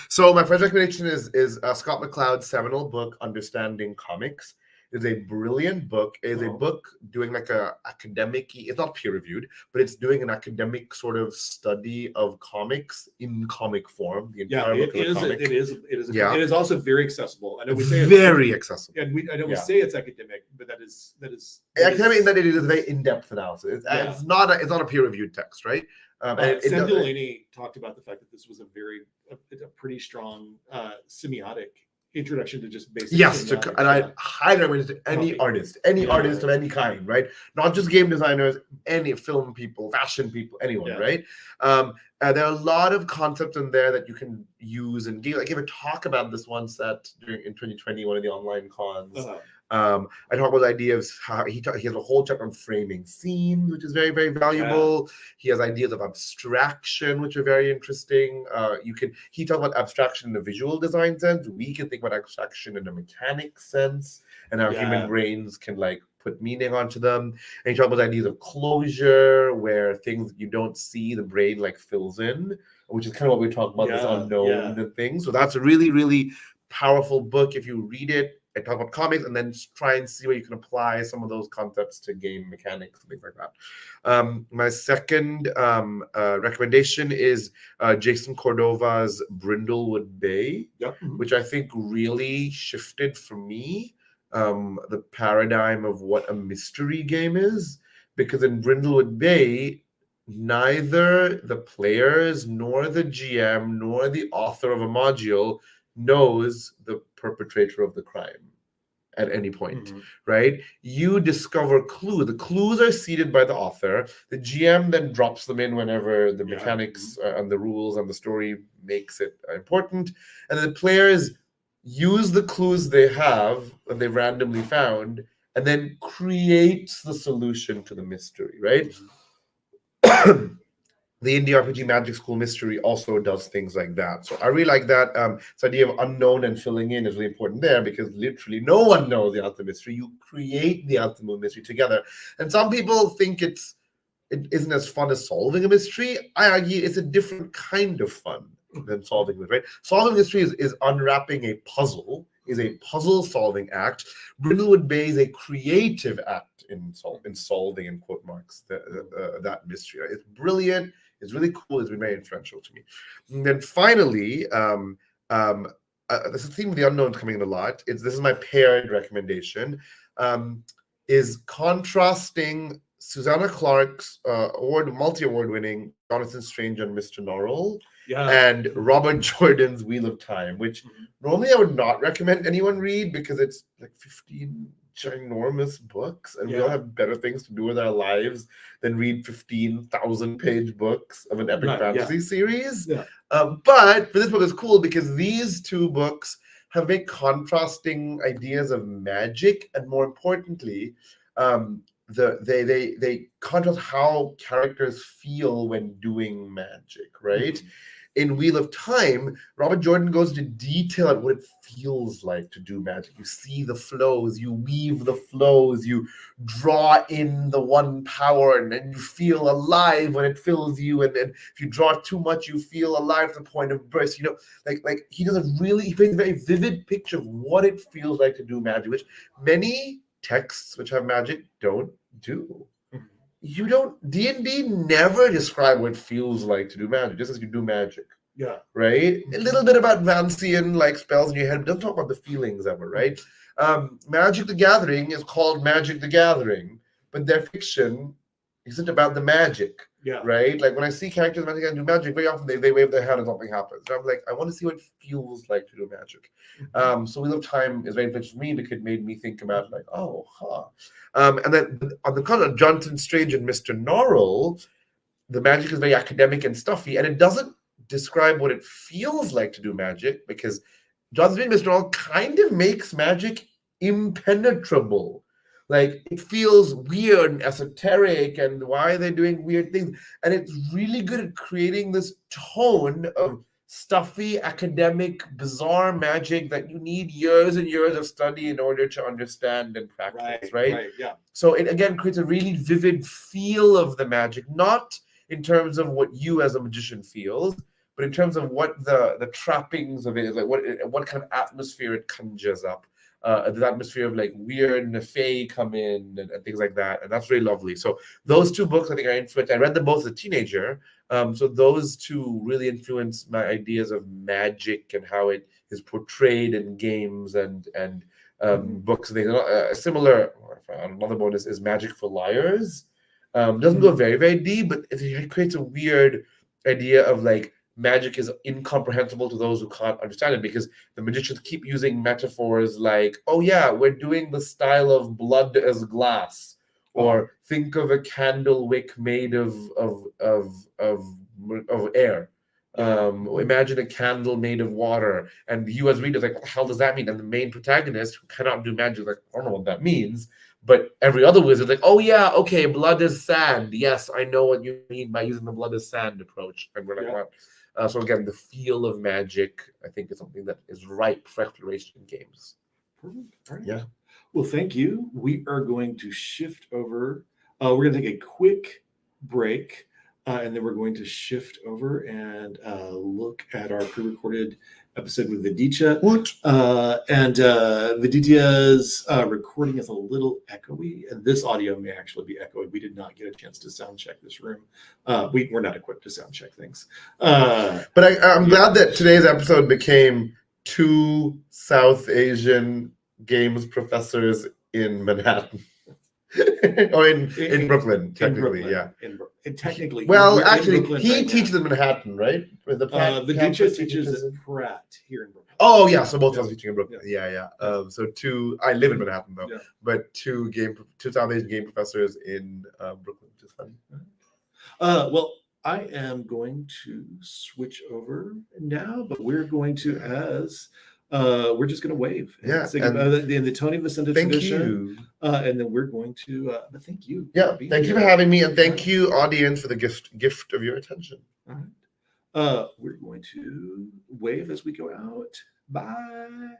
So my first recommendation is Scott McCloud's seminal book, Understanding Comics. It's a brilliant book. It's a book doing like a academic, it's not peer reviewed, but it's doing an academic sort of study of comics in comic form. The entire book is a comic. It is also very accessible. I know we say very accessible. And I know we say it's academic, but that is academic in that it is a very in-depth analysis. It's not a peer reviewed text, right? Sam Delaney talked about the fact that this was a pretty strong semiotic introduction to just basic. And I highly recommend it to any artist of any kind, right? Not just game designers, any film people, fashion people, anyone, right? There are a lot of concepts in there that you can use and give. I gave a talk about this once in 2020, one of the online cons. I talk about the idea of how he has a whole chapter on framing scenes, which is very, very valuable. He has ideas of abstraction, which are very interesting. He talks about abstraction in a visual design sense. We can think about abstraction in a mechanic sense, and how human brains can like put meaning onto them. And he talks about ideas of closure, where things that you don't see, the brain like fills in, which is kind of what we talk about, this unknown and things. So that's a really, really powerful book. If you read it, I talk about comics and then try and see where you can apply some of those concepts to game mechanics and things like that. My second recommendation is Jason Cordova's Brindlewood Bay, which I think really shifted for me the paradigm of what a mystery game is. Because in Brindlewood Bay, neither the players nor the GM nor the author of a module knows the perpetrator of the crime at any point, right? You discover clues. The clues are seeded by the author. The GM then drops them in whenever the mechanics and the rules and the story makes it important. And the players use the clues they have and they randomly found and then creates the solution to the mystery, right? The Indie RPG Magic School Mystery also does things like that. So I really like that. This idea of unknown and filling in is really important there, because literally no one knows the ultimate mystery. You create the ultimate mystery together. And some people think it isn't as fun as solving a mystery. I argue it's a different kind of fun than solving it, right? Solving a mystery is unwrapping a puzzle is a puzzle-solving act. Brindlewood Bay is a creative act in solving, in quote marks, that mystery. It's brilliant. It's really cool. It's been very influential to me. And then finally, this is a theme of the unknown coming in a lot. This is my paired recommendation. Is contrasting Susanna Clarke's multi-award winning Jonathan Strange and Mr. Norrell and Robert Jordan's Wheel of Time, which normally I would not recommend anyone read because it's like 15 ginormous books, and we all have better things to do with our lives than read 15,000-page books of an epic fantasy series. But for this book, it's cool because these two books have very contrasting ideas of magic, and more importantly, they contrast how characters feel when doing magic, right? In Wheel of Time, Robert Jordan goes into detail at what it feels like to do magic. You see the flows, you weave the flows, you draw in the one power, and then you feel alive when it fills you. And then if you draw too much, you feel alive to the point of burst. You know, like he paints a very vivid picture of what it feels like to do magic, which many texts which have magic don't do. You don't, D&D never describe what it feels like to do magic, just as you do magic. Right? A little bit about Vancian, like spells in your head, but doesn't talk about the feelings ever, right? Magic the Gathering is called Magic the Gathering, but their fiction isn't about the magic. Right? Like when I see characters do magic, very often they wave their hand and something happens. And I'm like, I want to see what it feels like to do magic. So Wheel of Time is very influential for me because it made me think about like, and then on the contrary, Jonathan Strange and Mr. Norrell, the magic is very academic and stuffy, and it doesn't describe what it feels like to do magic because Jonathan Strange and Mr. Norrell kind of makes magic impenetrable. Like it feels weird and esoteric, and why are they doing weird things? And it's really good at creating this tone of stuffy, academic, bizarre magic that you need years and years of study in order to understand and practice, right? So it again creates a really vivid feel of the magic, not in terms of what you as a magician feels, but in terms of what the trappings of it is, like what kind of atmosphere it conjures up. The atmosphere of like weird and fae come in and things like that, and that's really lovely. So those two books I think are influenced. I read them both as a teenager, so those two really influenced my ideas of magic and how it is portrayed in games and books and things. Similar, another bonus is Magic for Liars. Doesn't go very, very deep, but it creates a weird idea of like magic is incomprehensible to those who can't understand it because the magicians keep using metaphors like, oh yeah, we're doing the style of blood as glass, or think of a candle wick made of air. Imagine a candle made of water, and you as readers like, what the hell does that mean? And the main protagonist who cannot do magic is like, I don't know what that means. But every other wizard like, oh yeah, okay, blood is sand. Yes, I know what you mean by using the blood is sand approach. And we're like, what? So again, the feel of magic, I think, is something that is ripe for exploration in games. Perfect. All right. Yeah. Well, thank you. We are going to shift over. We're going to take a quick break, and then we're going to shift over and look at our pre-recorded episode with Viditya. And Viditya's recording is a little echoey, and this audio may actually be echoey. We did not get a chance to sound check this room. We're not equipped to sound check things. But I'm glad that today's episode became two South Asian games professors in Manhattan. Or in Brooklyn, technically, Technically. Well, actually, he teaches in Manhattan, right? Viditya teaches at Pratt here in Brooklyn. Oh, yeah, so both of us teaching in Brooklyn. Yeah. So I live in Manhattan, though, but two South Asian game professors in Brooklyn, which is fun. Well, I am going to switch over now, but we're going to, we're just going to wave. In the Tony Vicente tradition. And then we're going to, but thank you. Thank you for having me, and thank you, audience, for the gift of your attention. All right. We're going to wave as we go out. Bye.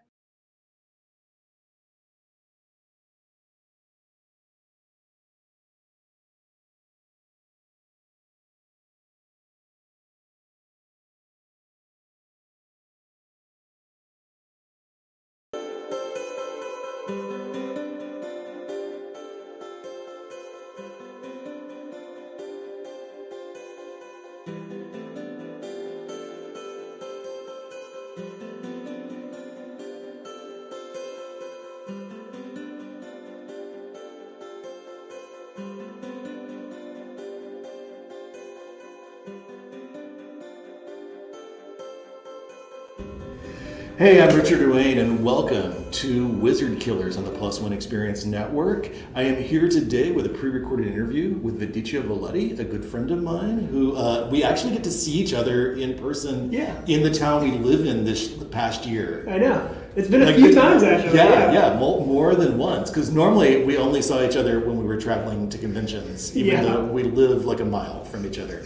Hey, I'm Richard Duane, and welcome to Wizard Killers on the Plus One Experience Network. I am here today with a pre-recorded interview with Viditya Voleti, a good friend of mine, who we actually get to see each other in person in the town we live in this past year. I know. It's been a few times, actually. Yeah, more than once. Because normally we only saw each other when we were traveling to conventions, even though we live like a mile from each other.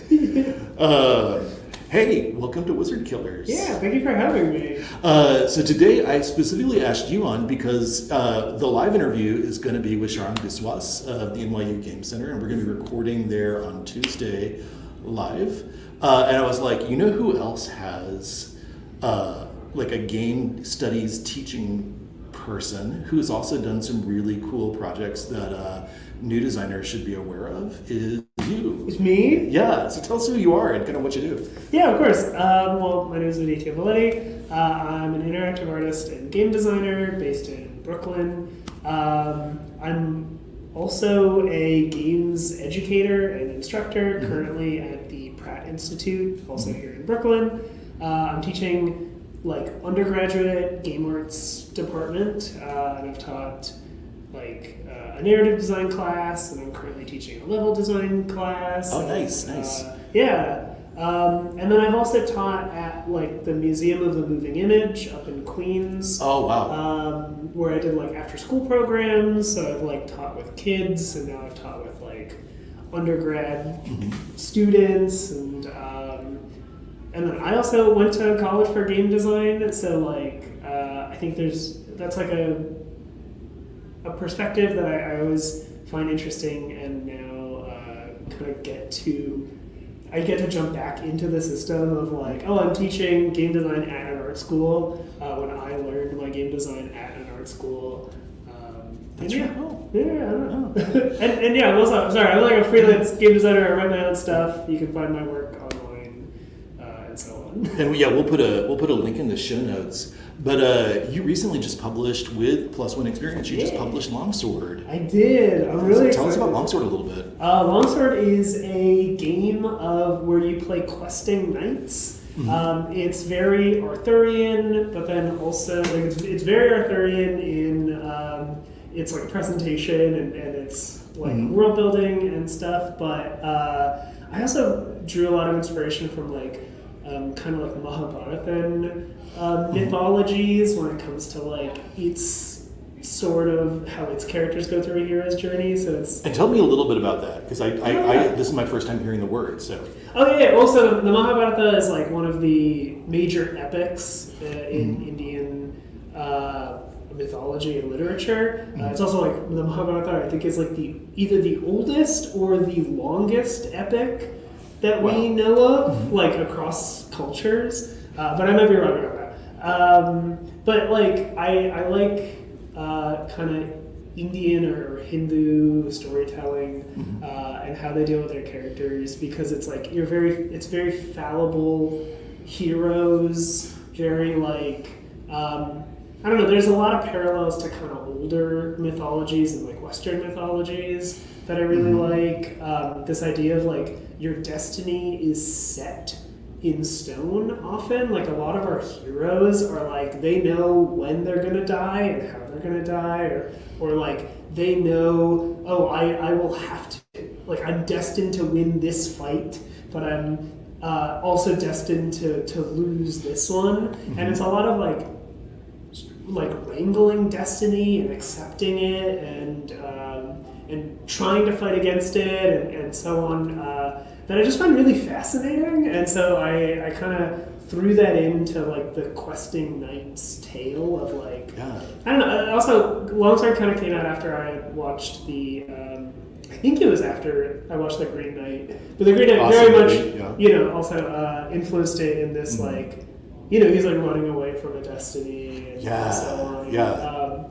Hey, welcome to Wizard Killers. Yeah, thank you for having me. So today I specifically asked you on because the live interview is going to be with Sharang Biswas of the NYU Game Center, and we're going to be recording there on Tuesday live. And I was like, you know who else has like a game studies teaching person who has also done some really cool projects that new designers should be aware of is you. It's me? Yeah, so tell us who you are and kind of what you do. Yeah, of course. Well, my name is Viditya Voleti. I'm an interactive artist and game designer based in Brooklyn. I'm also a games educator and instructor currently at the Pratt Institute, also here in Brooklyn. I'm teaching like undergraduate game arts department, and I've taught like a narrative design class, and I'm currently teaching a level design class. Oh, nice. And then I've also taught at like the Museum of the Moving Image up in Queens. Oh, wow. Where I did like after school programs. So I've like taught with kids, and now I've taught with like undergrad students, and then I also went to college for game design. So like I think that's like a perspective that I always find interesting, and now kind of get to jump back into the system of like, oh, I'm teaching game design at an art school when I learned my game design at an art school. That's yeah, right. Oh. Yeah, I don't know. and yeah, I'm sorry, I'm like a freelance game designer. I write my own stuff. You can find my work online and so on. And we'll put a link in the show notes. But you recently just published with Plus One Experience. You just published Longsword. I did. I'm really excited. Tell us about Longsword a little bit. Longsword is a game of where you play questing knights. It's very Arthurian, but then also like, it's very Arthurian in it's like presentation and it's like world building and stuff. But I also drew a lot of inspiration from like kind of like Mahabharatan mythologies when it comes to like its sort of how its characters go through a hero's journey. So it's and tell me a little bit about that because I this is my first time hearing the word. So also the Mahabharata is like one of the major epics in Indian mythology and literature. It's also like the Mahabharata I think is like either the oldest or the longest epic that we know of, like across cultures, but I might be wrong about that. But like I like kind of Indian or Hindu storytelling and how they deal with their characters because it's like it's very fallible heroes, very like I don't know. There's a lot of parallels to kind of older mythologies and like Western mythologies that I really like. This idea of like your destiny is set in stone often. Like a lot of our heroes are like, they know when they're gonna die and how they're gonna die, or like they know, oh, I will have to, like I'm destined to win this fight, but I'm also destined to lose this one. And it's a lot of like wrangling destiny and accepting it and trying to fight against it and so on, that I just find really fascinating. And so I kind of threw that into like the questing knight's tale of like, I don't know. Also, Longsword kind of came out after I had watched the, I think it was after I watched The Green Knight. But The Green Knight very much, also influenced it in this like, he's like running away from a destiny and so on.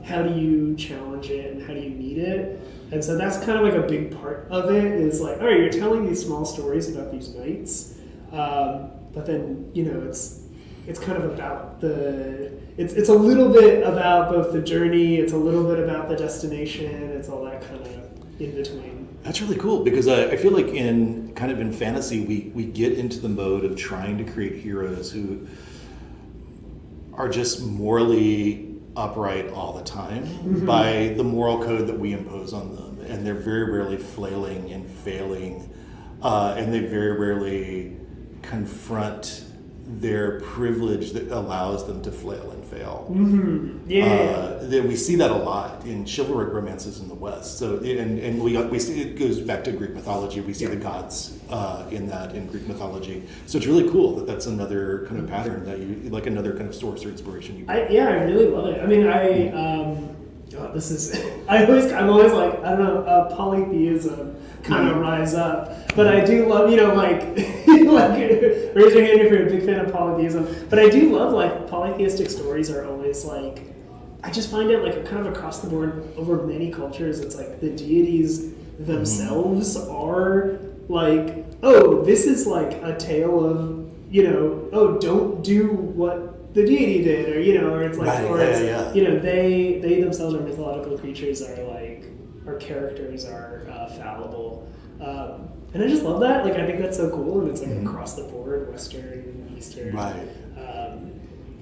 How do you challenge it and how do you meet it? And so that's kind of like a big part of it is like, all right, you're telling these small stories about these knights, but then, it's kind of about it's a little bit about both the journey, it's a little bit about the destination, it's all that kind of in between. That's really cool because I feel like in fantasy we get into the mode of trying to create heroes who are just morally upright all the time by the moral code that we impose on them, and they're very rarely flailing and failing, and they very rarely confront their privilege that allows them to flail and fail. We see that a lot in chivalric romances in the West. So, and we see it goes back to Greek mythology. We see the gods in Greek mythology. So it's really cool that that's another kind of pattern that you like, another kind of source or inspiration. I really love it. I mean, this is I'm always like, I don't know, polytheism kind of rise up, but I do love, like raise your hand if you're a big fan of polytheism, but I do love like polytheistic stories are always like, I just find it like kind of across the board over many cultures, it's like the deities themselves are like, oh, this is like a tale of, oh, don't do what the deity did, or it's like, they themselves are mythological creatures, are like, our characters are fallible, and I just love that. Like, I think that's so cool, and it's like across the board, Western, Eastern, right?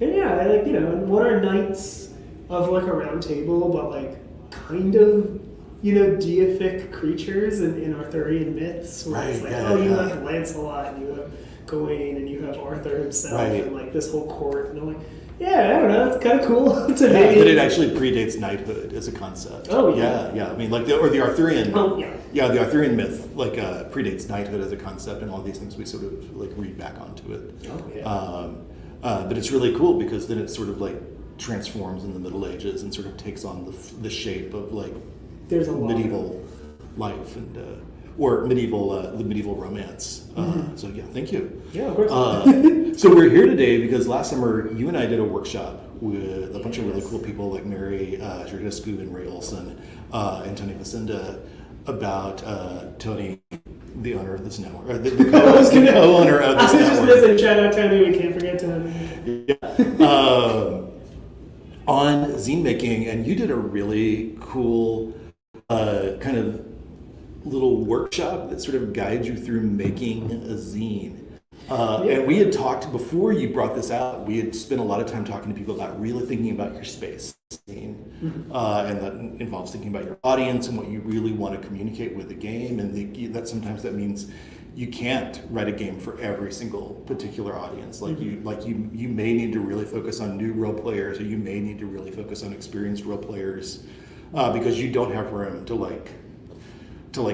And yeah, I like, and what are knights of like a round table, but like kind of, deific creatures in Arthurian myths, where it's like, you have Lancelot, and you have Gawain, and you have Arthur himself, and like this whole court, and I'm like, yeah, I don't know, it's kind of cool to maybe. But it actually predates knighthood as a concept. Oh yeah, yeah. I mean, like the Arthurian. Yeah, the Arthurian myth like predates knighthood as a concept, and all these things we sort of like read back onto it. Oh yeah. But it's really cool because then it sort of like transforms in the Middle Ages and sort of takes on the shape of like medieval life and or the medieval romance. So yeah, thank you. Yeah, of course. So we're here today because last summer you and I did a workshop with a bunch of really cool people like Mary Georgescu and Ray Olson and Tony Vicinda about Tony, the owner of this network, the co-owner of this network. I was just going to say, shout out Tony, we can't forget Tony. Yeah. On zine making, and you did a really cool kind of little workshop that sort of guides you through making a zine. And we had talked, before you brought this out, we had spent a lot of time talking to people about really thinking about your space zine. And that involves thinking about your audience and what you really want to communicate with the game. And that sometimes that means you can't write a game for every single particular audience. Like you may need to really focus on new role players, or you may need to really focus on experienced role players, because you don't have room to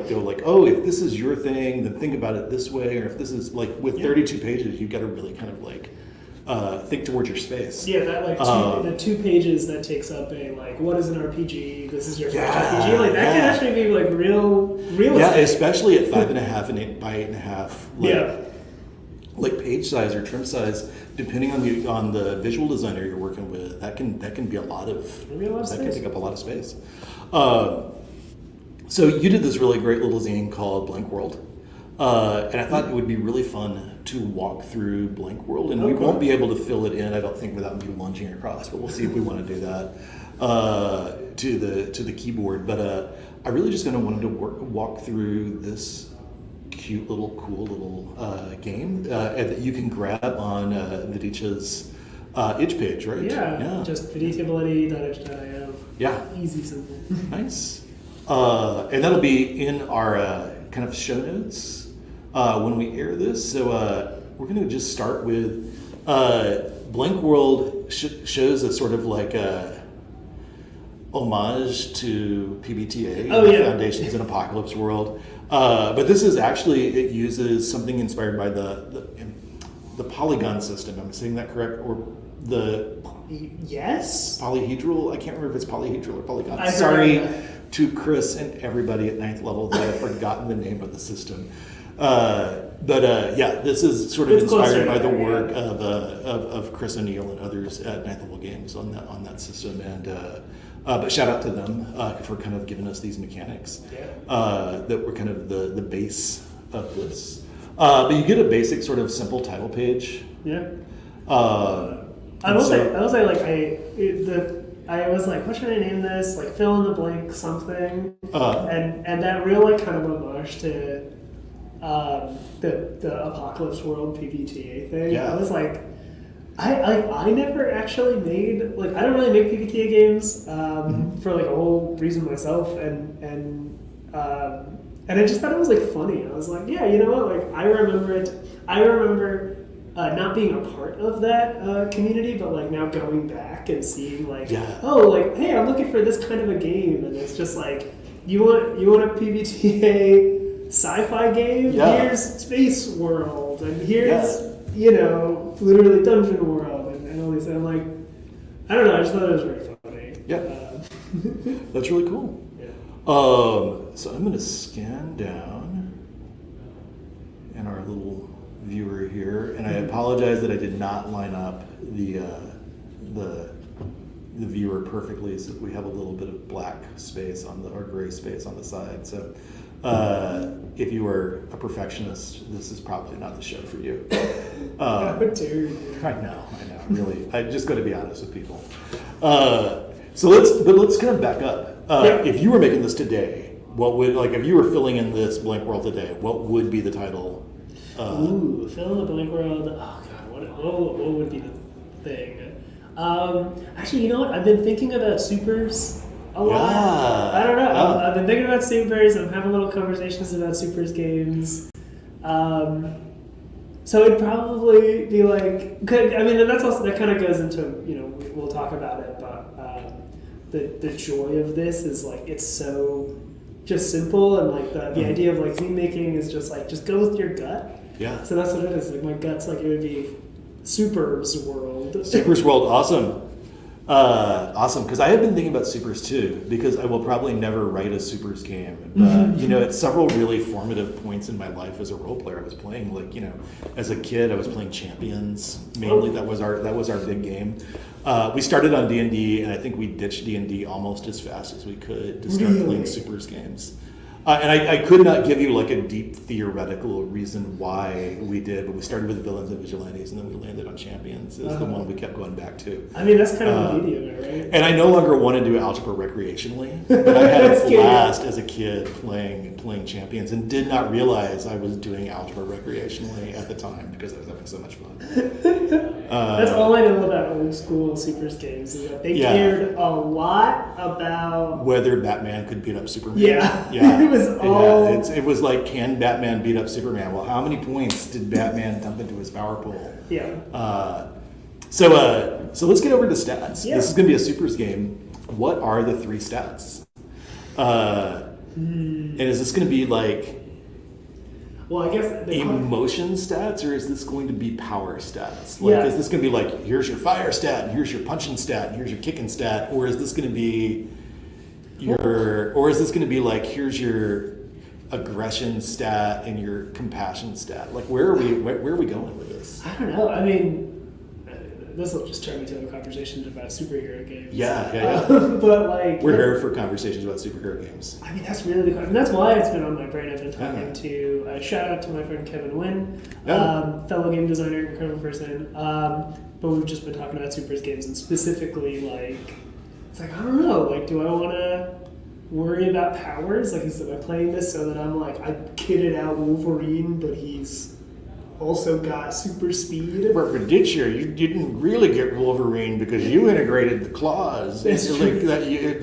go like, oh, if this is your thing, then think about it this way, or if this is like with 32 pages, you've got to really kind of like think towards your space. Yeah, that like the 2 pages that takes up a like, what is an RPG? This is your first RPG. Like that can actually be like real. Yeah, especially at 5.5 and 8 by 8.5. Like page size or trim size, depending on the visual designer you're working with, that can be a lot of that can take up a lot of space. So you did this really great little zine called Blank World, and I thought it would be really fun to walk through Blank World, and we won't be able to fill it in, I don't think, without me lunging across, but we'll see if we want to do that to the keyboard. But I really just kind of wanted to walk through this cute little, cool little game that you can grab on Viditya's itch page, right? Yeah. Just Viditya Voleti.itch.io. Yeah. Easy, simple. Nice. And that'll be in our kind of show notes when we air this. So we're going to just start with Blank World shows a sort of like a homage to PBTA, Foundations in Apocalypse World. But this is actually, it uses something inspired by the polygon system. Am I saying that correct? Or the polyhedral? I can't remember if it's polyhedral or polygon. Sorry to Chris and everybody at 9th level that I've forgotten the name of the system. But this is sort of inspired by the work of Chris O'Neill and others at 9th level games on that system. And but shout out to them for kind of giving us these mechanics that were kind of the base of this. But you get a basic sort of simple title page. Yeah. I will say, like I was like, what should I name this? Like fill in the blank something. And that real like kind of homage to the Apocalypse World PBTA thing. Yeah. I was like, I never actually made, like, I don't really make PBTA games for like a whole reason myself, and I just thought it was like funny. I was like, yeah, you know what? Like, I remember not being a part of that community, but like now going back and seeing like, oh, like, hey, I'm looking for this kind of a game, and it's just like, you want a PBTA sci-fi game? Here's Space World, and here's literally Dungeon World, and all these. And I'm like, I don't know. I just thought it was very funny. Yeah, that's really cool. So I'm going to scan down in our little viewer here, and I apologize that I did not line up the viewer perfectly, so we have a little bit of black space or gray space on the side. So if you are a perfectionist, this is probably not the show for you. How dare you? I know, really. I just got to be honest with people. So let's kind of back up. If you were making this today, what would, like, if you were filling in this blank world today, what would be the title? Ooh, fill in the blank world. Oh god, what would be the thing? Actually, you know what? I've been thinking about supers a lot. I don't know. I've been thinking about supers. I'm having little conversations about supers games. So it'd probably be like, and that's also, that kind of goes into, we'll talk about it, but the joy of this is like, it's so just simple, and like the idea of like zine making is just like, just go with your gut. Yeah. So that's what it is. Like, my gut's like, it would be Supers World. Supers World, awesome. Awesome, because I have been thinking about supers too, because I will probably never write a supers game, but at several really formative points in my life as a role player, I was playing, like, as a kid I was playing Champions mainly. That was our big game. We started on D&D, and I think we ditched D&D almost as fast as we could to start playing supers games. And I could not give you like a deep theoretical reason why we did, but we started with Villains and Vigilantes, and then we landed on Champions as the one we kept going back to. I mean, that's kind of the beauty of it, right? And I no longer want to do algebra recreationally, but I had a blast as a kid playing Champions, and did not realize I was doing algebra recreationally at the time because I was having so much fun. That's all I know about old school supers games, is that they cared a lot about whether Batman could beat up Superman. Yeah. It was like, can Batman beat up Superman? Well, how many points did Batman dump into his power pool? Yeah. So let's get over to stats. Yeah. This is going to be a supers game. What are the 3 stats? And is this going to be like, well, I guess emotion stats, or is this going to be power stats? Like, is this going to be like, here's your fire stat, and here's your punching stat, and here's your kicking stat, or is this going to be like, here's your aggression stat and your compassion stat? Like, where are we going with this? I don't know. I mean, this will just turn into a conversation about superhero games. Yeah. But like, we're here for conversations about superhero games. I mean, that's really the. I mean, that's why it's been on my brain. I've been talking to. Shout out to my friend Kevin Nguyen, fellow game designer, incredible person. But we've just been talking about supers games, and specifically like, it's like, I don't know. Like, do I want to worry about powers? Like, am I playing this so that I'm like, I kitted out Wolverine, but he's also got super speed? But Viditya, you didn't really get Wolverine because you integrated the claws into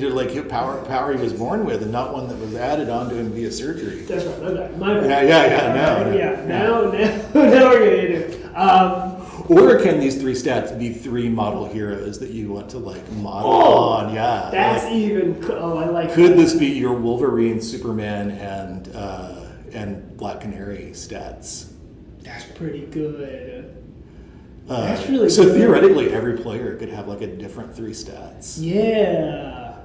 like the power he was born with, and not one that was added onto him via surgery. That's right. My bad. Now we're getting into it. Or can these 3 stats be 3 model heroes that you want to like model on? Yeah, that's like, even. I like. Could this be your Wolverine, Superman, and Black Canary stats? That's pretty good. That's really so good. Theoretically, every player could have like a different 3 stats. Yeah.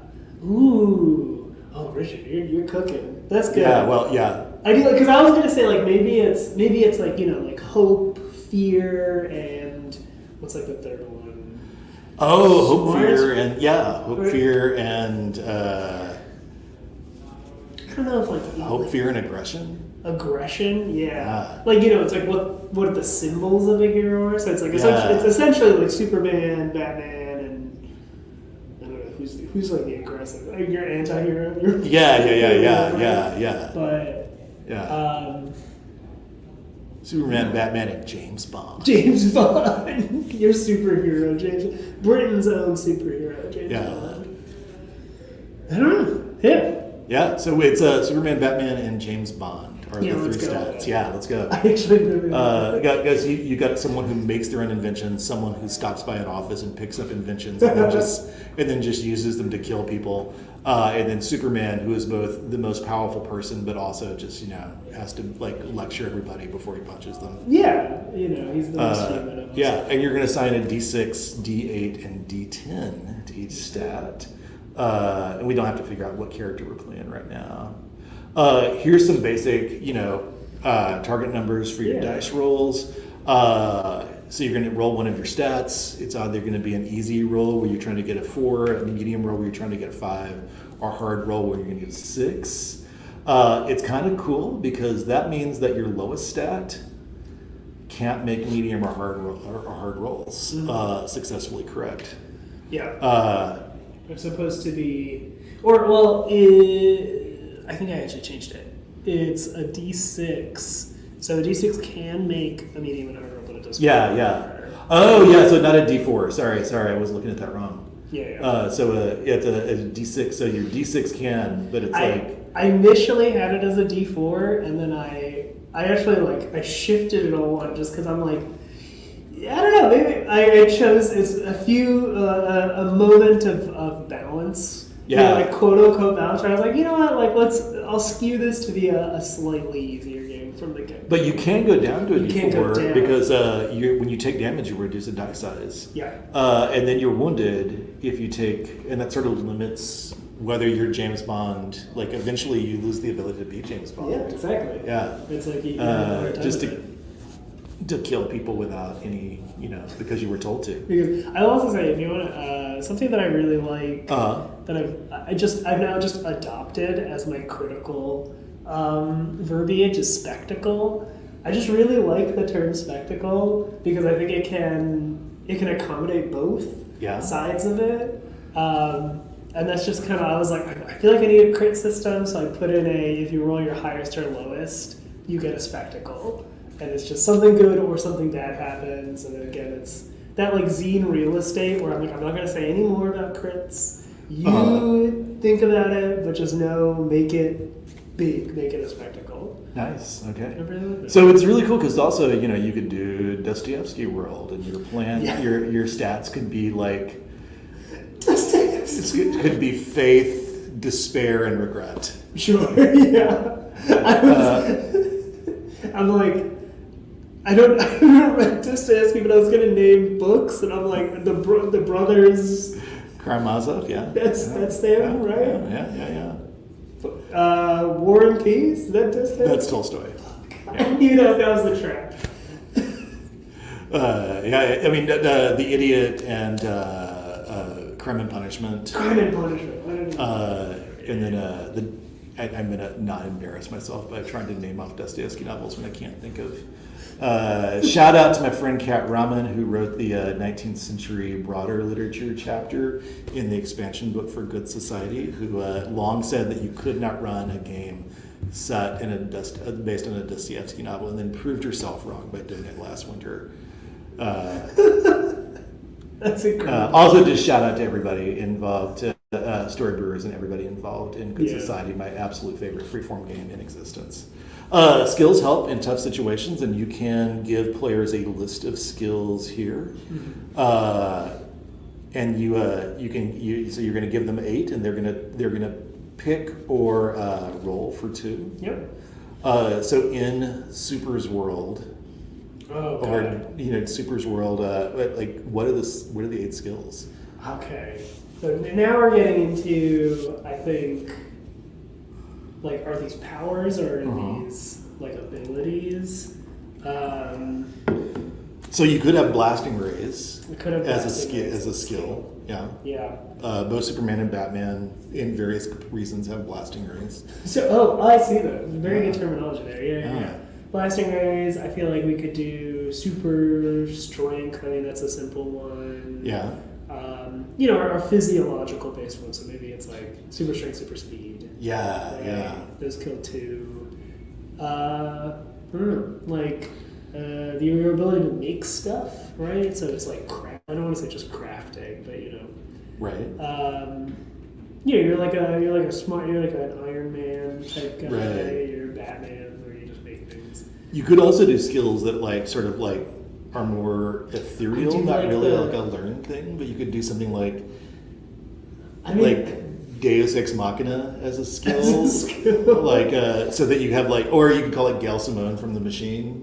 Ooh. Oh, Richard, you're cooking. That's good. Yeah. Well, yeah. I do, because I was gonna say like maybe it's like, like hope, fear, and what's like the third one? Oh, hope, fear, and fear, and I don't know if like hope, fear, and aggression. Aggression, yeah. Like, it's like what the symbols of a hero are. So it's like it's essentially like Superman, Batman, and I don't know who's like the aggressive. Like your anti-hero. Yeah. But Superman, Batman, and James Bond. James Bond. Your superhero, James. Britain's own superhero, James Yeah. Bond. I don't know. Yeah. Yeah, so it's Superman, Batman, and James Bond are Yeah, the let's three go. stats. Yeah, let's go. I actually really like that. Guys, you got someone who makes their own inventions, someone who stops by an office and picks up inventions, and then just uses them to kill people, and then Superman, who is both the most powerful person, but also just has to like lecture everybody before he punches them. Yeah, he's the most human of us. Yeah, and you're going to assign a D6, D8, and D10 to each stat, and we don't have to figure out what character we're playing right now. Here's some basic, target numbers for your dice rolls. So you're going to roll one of your stats. It's either going to be an easy roll where you're trying to get a 4, a medium roll where you're trying to get a 5, or a hard roll where you're going to get a 6. It's kind of cool because that means that your lowest stat can't make medium or hard rolls successfully correct. Yeah. It's supposed to be, I think I actually changed it. It's a D6. So a D6 can make a medium and a hard roll, but it doesn't. Yeah. Oh, yeah. So not a D4. Sorry. I was looking at that wrong. Yeah. So it's a D6. So your D6 can, but it's I initially had it as a D4, and then I actually I shifted it all on just because I'm like, I don't know. Maybe I chose it's a moment of balance. Yeah. Quote unquote balance. Where I was like, you know what? I'll skew this to be a slightly easier game from the get. But you can go down to a You can't go D4 down. because when you take damage, you reduce the die size. Yeah. And then you're wounded if you take, and that sort of limits whether you're James Bond. Like eventually, you lose the ability to be James Bond. Yeah, exactly. Yeah. It's like Just to kill people without any, because you were told to. Because I will also say, if you want to, something that I really like that I've now just adopted as my critical verbiage is spectacle. I just really like the term spectacle because I think it can accommodate both sides of it. And that's just kind of, I was like, I feel like I need a crit system, so I put in if you roll your highest or lowest, you get a spectacle. And it's just something good or something bad happens. And then again, it's that zine real estate where I'm like, I'm not going to say any more about crits. You think about it, but just make it big, make it a spectacle. Nice. Okay. I really like it. So it's really cool because also, you could do Dostoevsky world, and your plan, your stats could be like, it could be faith, despair, and regret. Sure, yeah. I'm like, I don't read Dostoevsky, but I was gonna name books, and I'm like the brothers. Karamazov, yeah. That's them, right? Yeah. War and Peace. Is that Dostoevsky? That's Tolstoy. I knew that was the trap. I mean the Idiot and Crime and Punishment. Crime and Punishment. And then I'm gonna not embarrass myself by trying to name off Dostoevsky novels when I can't think of. Shout out to my friend Kat Raman, who wrote the 19th century broader literature chapter in the expansion book for Good Society, who long said that you could not run a game set in based on a Dostoevsky novel, and then proved herself wrong by doing it last winter. That's incredible. Also, just shout out to everybody involved, Story Brewers and everybody involved in Good Society, my absolute favorite freeform game in existence. Skills help in tough situations, and you can give players a list of skills here. And so you're going to give them 8, and they're going to pick or roll for 2. Yep. So in Super's world. Super's world. What are the 8 skills? Okay, so now we're getting into, I think, are these powers or are these abilities? So you could have blasting rays as a skill. Yeah. Yeah. Both Superman and Batman, in various reasons, have blasting rays. So, I see that. Very good terminology there. Yeah. Blasting rays, I feel like we could do super strength. I mean, that's a simple one. Yeah. Our physiological based ones. So maybe it's super strength, super speed. Yeah. Those kill 2. I don't know. your ability to make stuff, right? So it's like I don't want to say just crafting, but Right. You're like an Iron Man type guy. Right. You're Batman, where you just make things. You could also do skills that are more ethereal, not like really like a learned thing, but you could do something like Deus Ex Machina as a skill, so that you have or you could call it Gail Simone from The Machine.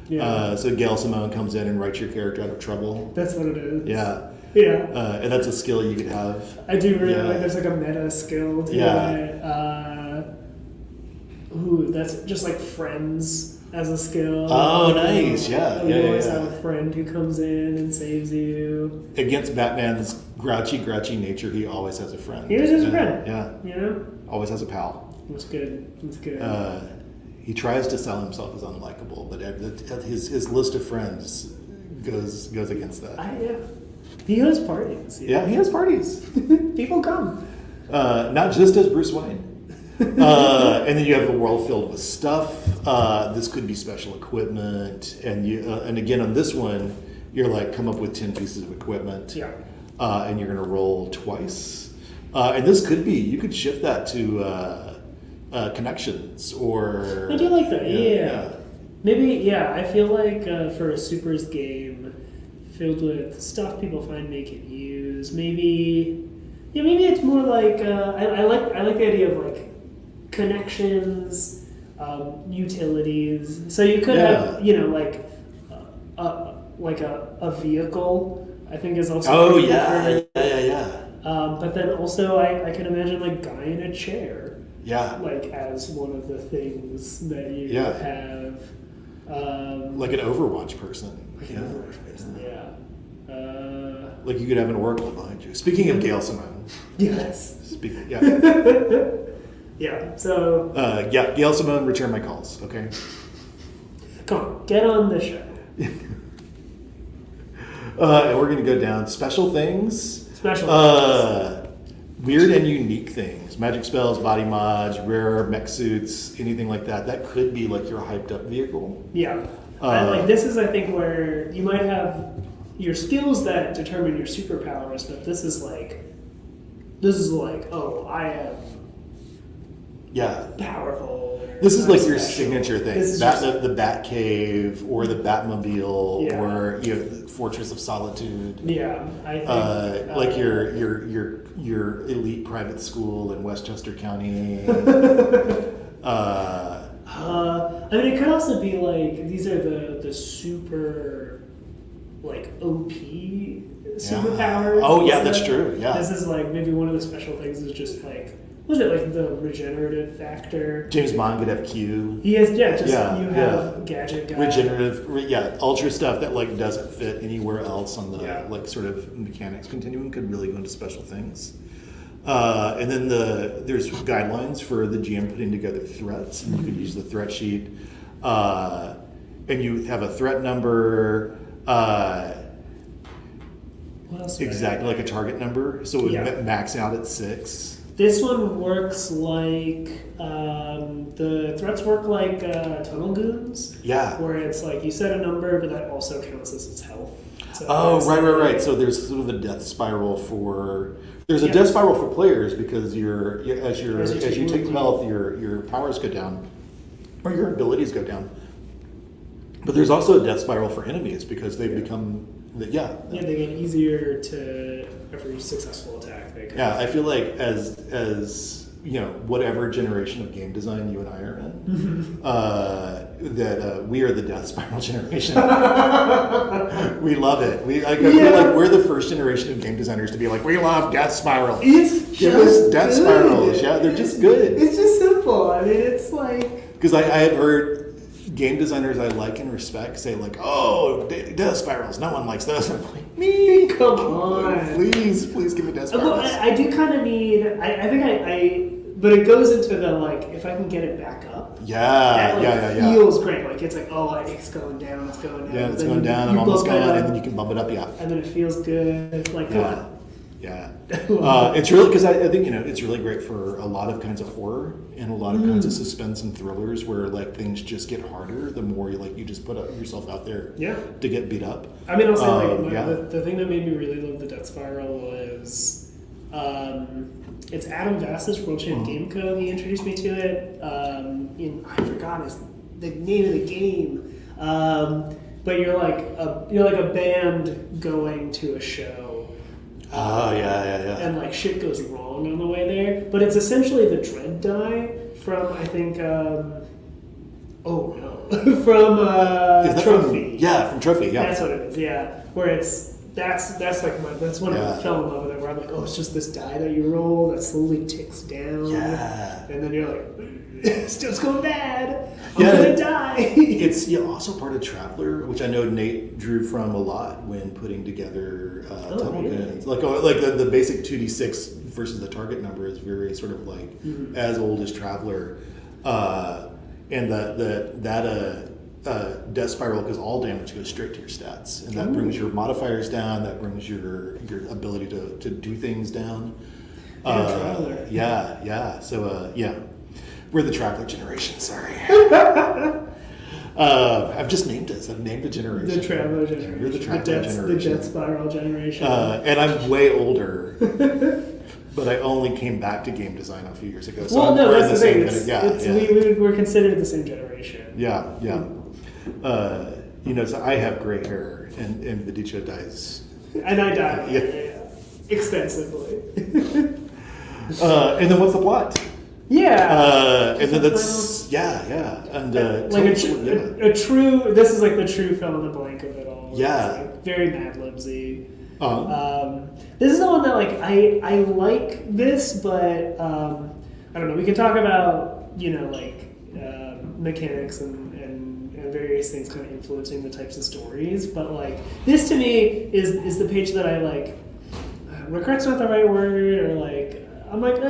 Yeah. So Gail Simone comes in and writes your character out of trouble. That's what it is. Yeah. Yeah. And that's a skill you could have. I do really like. There's like a meta skill to it. That's just like friends as a skill. Oh, nice. Yeah. You always have a friend who comes in and saves you. Against Batman's grouchy nature, he always has a friend. He always has a friend. Yeah. Always has a pal. That's good. That's good. He tries to sell himself as unlikable, but his list of friends goes against that. He has parties. Yeah, he has parties. People come. Not just as Bruce Wayne. And then you have a world filled with stuff. This could be special equipment, and again on this one, you're like come up with 10 pieces of equipment. Yeah. And you're going to roll twice. And this could be you could shift that to connections or. I do like that. Yeah. Maybe. I feel like for a supers game filled with stuff people find they can use, maybe it's more like I like the idea of like connections, utilities. So you could have a vehicle. I think is also. Oh yeah. Yeah. But then also I can imagine like guy in a chair. Yeah. Like as one of the things that you have. Like an Overwatch person. Yeah. Like you could have an Oracle behind you. Speaking of Gail Simone. Yes. Yeah. So. Gail Simone, return my calls. Okay. Come on, get on the show. And we're gonna go down special things. Weird and unique things. Magic spells, body mods, rare mech suits, anything like that. That could be like your hyped up vehicle. Yeah. And this is, I think, where you might have your skills that determine your superpowers, but this is like, oh, I am powerful. This is like your special. signature thing. The Bat Cave or the Batmobile or the Fortress of Solitude. Yeah, I think like your elite private school in Westchester County. I mean, it could also be like these are the super like OP superpowers. Oh yeah, that's true. Yeah. This is like maybe one of the special things is just like. Was it like the regenerative factor? James Bond could have Q. He has, you have gadget guy. Regenerative, ultra stuff that like doesn't fit anywhere else on the like sort of mechanics continuum could really go into special things. And then there's guidelines for the GM putting together threats, and you could use the threat sheet. And you have a threat number. What else? Exactly, like a target number. So it would max out at 6. This one works like the threats work like tunnel goons. Yeah. Where it's like you set a number, but that also counts as its health. So right. So there's sort of a death spiral for. There's a death spiral for players because as you take health, your powers go down, or your abilities go down. But there's also a death spiral for enemies because they become they get easier to every successful attack. I feel like as whatever generation of game design you and I are in, that we are the death spiral generation. We love it. I feel like we're the first generation of game designers to be like, we love death spirals. Give us death spirals. Yeah, they're just good. It's just simple. I mean, it's like because I have heard game designers I like and respect say like, oh, death spirals, no one likes those. I'm like, me, come on, please give me death spirals. I do kind of need. I think but it goes into the like if I can get it back up. That feels great. Like it's like it's going down, it's going down. Yeah, it's going down. I'm almost gone, and then you can bump it up. Yeah, and then it feels good. Like come on. Yeah. It's really, because I think, it's really great for a lot of kinds of horror and a lot of kinds of suspense and thrillers where like things just get harder the more you just put yourself out there to get beat up. I mean, I'll say the thing that made me really love the Death Spiral was it's Adam Vass's World Champ Game Co. He introduced me to it. I forgot the name of the game. But you're like a band going to a show. And like shit goes wrong on the way there. But it's essentially the Dread die from, I think, from Trophy. From Trophy, yeah. That's what it is, yeah. Where that's when I fell in love with it, where I'm like, oh, it's just this die that you roll that slowly ticks down. Yeah. And then you're like, stuff's going bad. I'm gonna die. It's also part of Traveler, which I know Nate drew from a lot when putting together tunnel guns. Like the basic 2d6 versus the target number is very sort of like as old as Traveler, and that Death Spiral, because all damage goes straight to your stats, and that brings your modifiers down. That brings your ability to do things down. Traveler. Yeah. So we're the Traveler generation. Sorry. I've just named us. I've named a generation. The Traveler generation. You're the Traveler generation. The Death Spiral generation. And I'm way older, but I only came back to game design a few years ago. So well, no, that's the thing. We're considered the same generation. Yeah. So I have gray hair, and Viditya dyes. And I dye extensively. And then what's the plot? Yeah. And then that's and like a true. This is like the true fill in the blank of it all. Yeah. It's like very Mad Libsy. This is the one that like I like this, but I don't know. We can talk about mechanics and various things kind of influencing the types of stories, but like this to me is the page that I like. Regret's not the right word, or like I'm like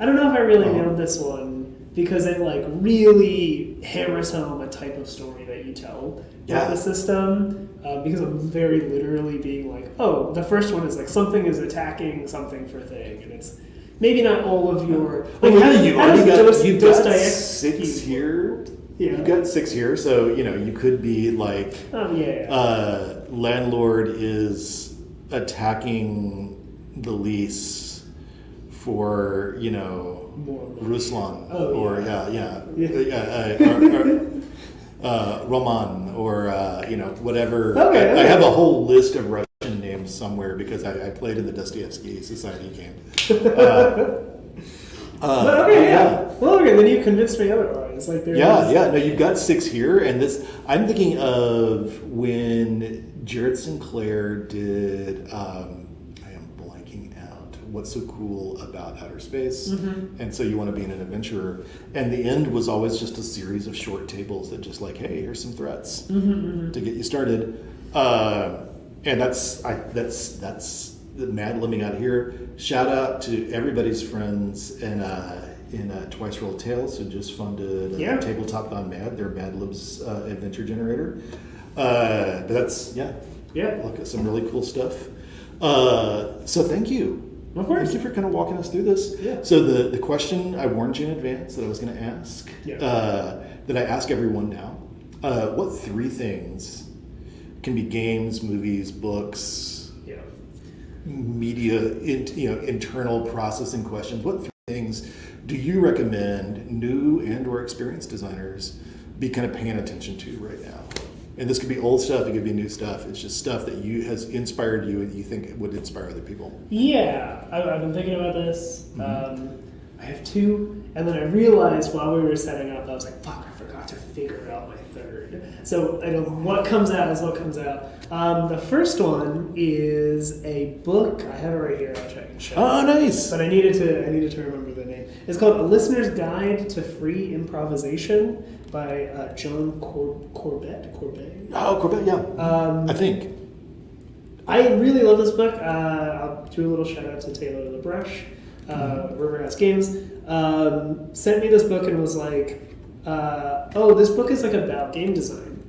I don't know if I really nailed this one, because it like really hammers home a type of story that you tell with the system. Because I'm very literally being like, oh, the first one is like something is attacking something for thing, and it's maybe not all of your. Like, you've got 6 here. Yeah. You've got 6 here, so you could be like, landlord is attacking the lease for Ruslan Roman or whatever. Okay. I have a whole list of Russian names somewhere because I played in the Dostoevsky Society game. Well, okay, then you convinced me otherwise. Like No, you've got 6 here, and this I'm thinking of when Jared Sinclair did. I am blanking out. What's so cool about outer space? And so you want to be an adventurer, and the end was always just a series of short tables that just like, hey, here's some threats to get you started, and that's the mad limbing out here. Shout out to everybody's friends in Twice Rolled Tales who just funded Tabletop Gone Mad, their Mad Libs adventure generator. But that's look at some really cool stuff. So thank you. Of course. Thank you for kind of walking us through this. Yeah. So the question I warned you in advance that I was going to ask, that I ask everyone now, what 3 things can be games, movies, books, media, internal processing questions? What 3 things do you recommend new and or experienced designers be kind of paying attention to right now? And this could be old stuff, it could be new stuff. It's just stuff that has inspired you and you think would inspire other people. Yeah, I've been thinking about this. I have 2, and then I realized while we were setting up, I was like, fuck, I forgot to figure out my 3rd. So I know what comes out is what comes out. The first one is a book. I have it right here. I'll try and show. Oh, nice. But I needed to remember the name. It's called A Listener's Guide to Free Improvisation by John Corbett. Oh, Corbett, yeah. I think. I really love this book. I'll do a little shout out to Taylor LaBrush, Riverhouse Games. Sent me this book and was like, oh, this book is like about game design.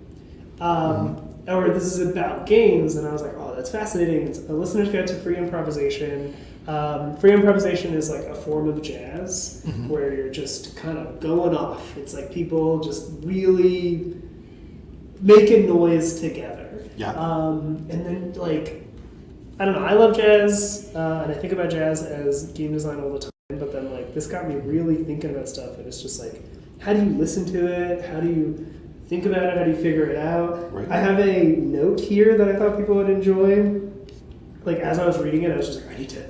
or this is about games, and I was like, oh, that's fascinating. It's a listener's guide to free improvisation. Free improvisation is like a form of jazz where you're just kind of going off. It's like people just really making noise together. Yeah. And then like, I don't know, I love jazz, and I think about jazz as game design all the time, but then like this got me really thinking about stuff, and it's just like, how do you listen to it? How do you think about it? How do you figure it out? Right. I have a note here that I thought people would enjoy. Like as I was reading it, I was just like, I need to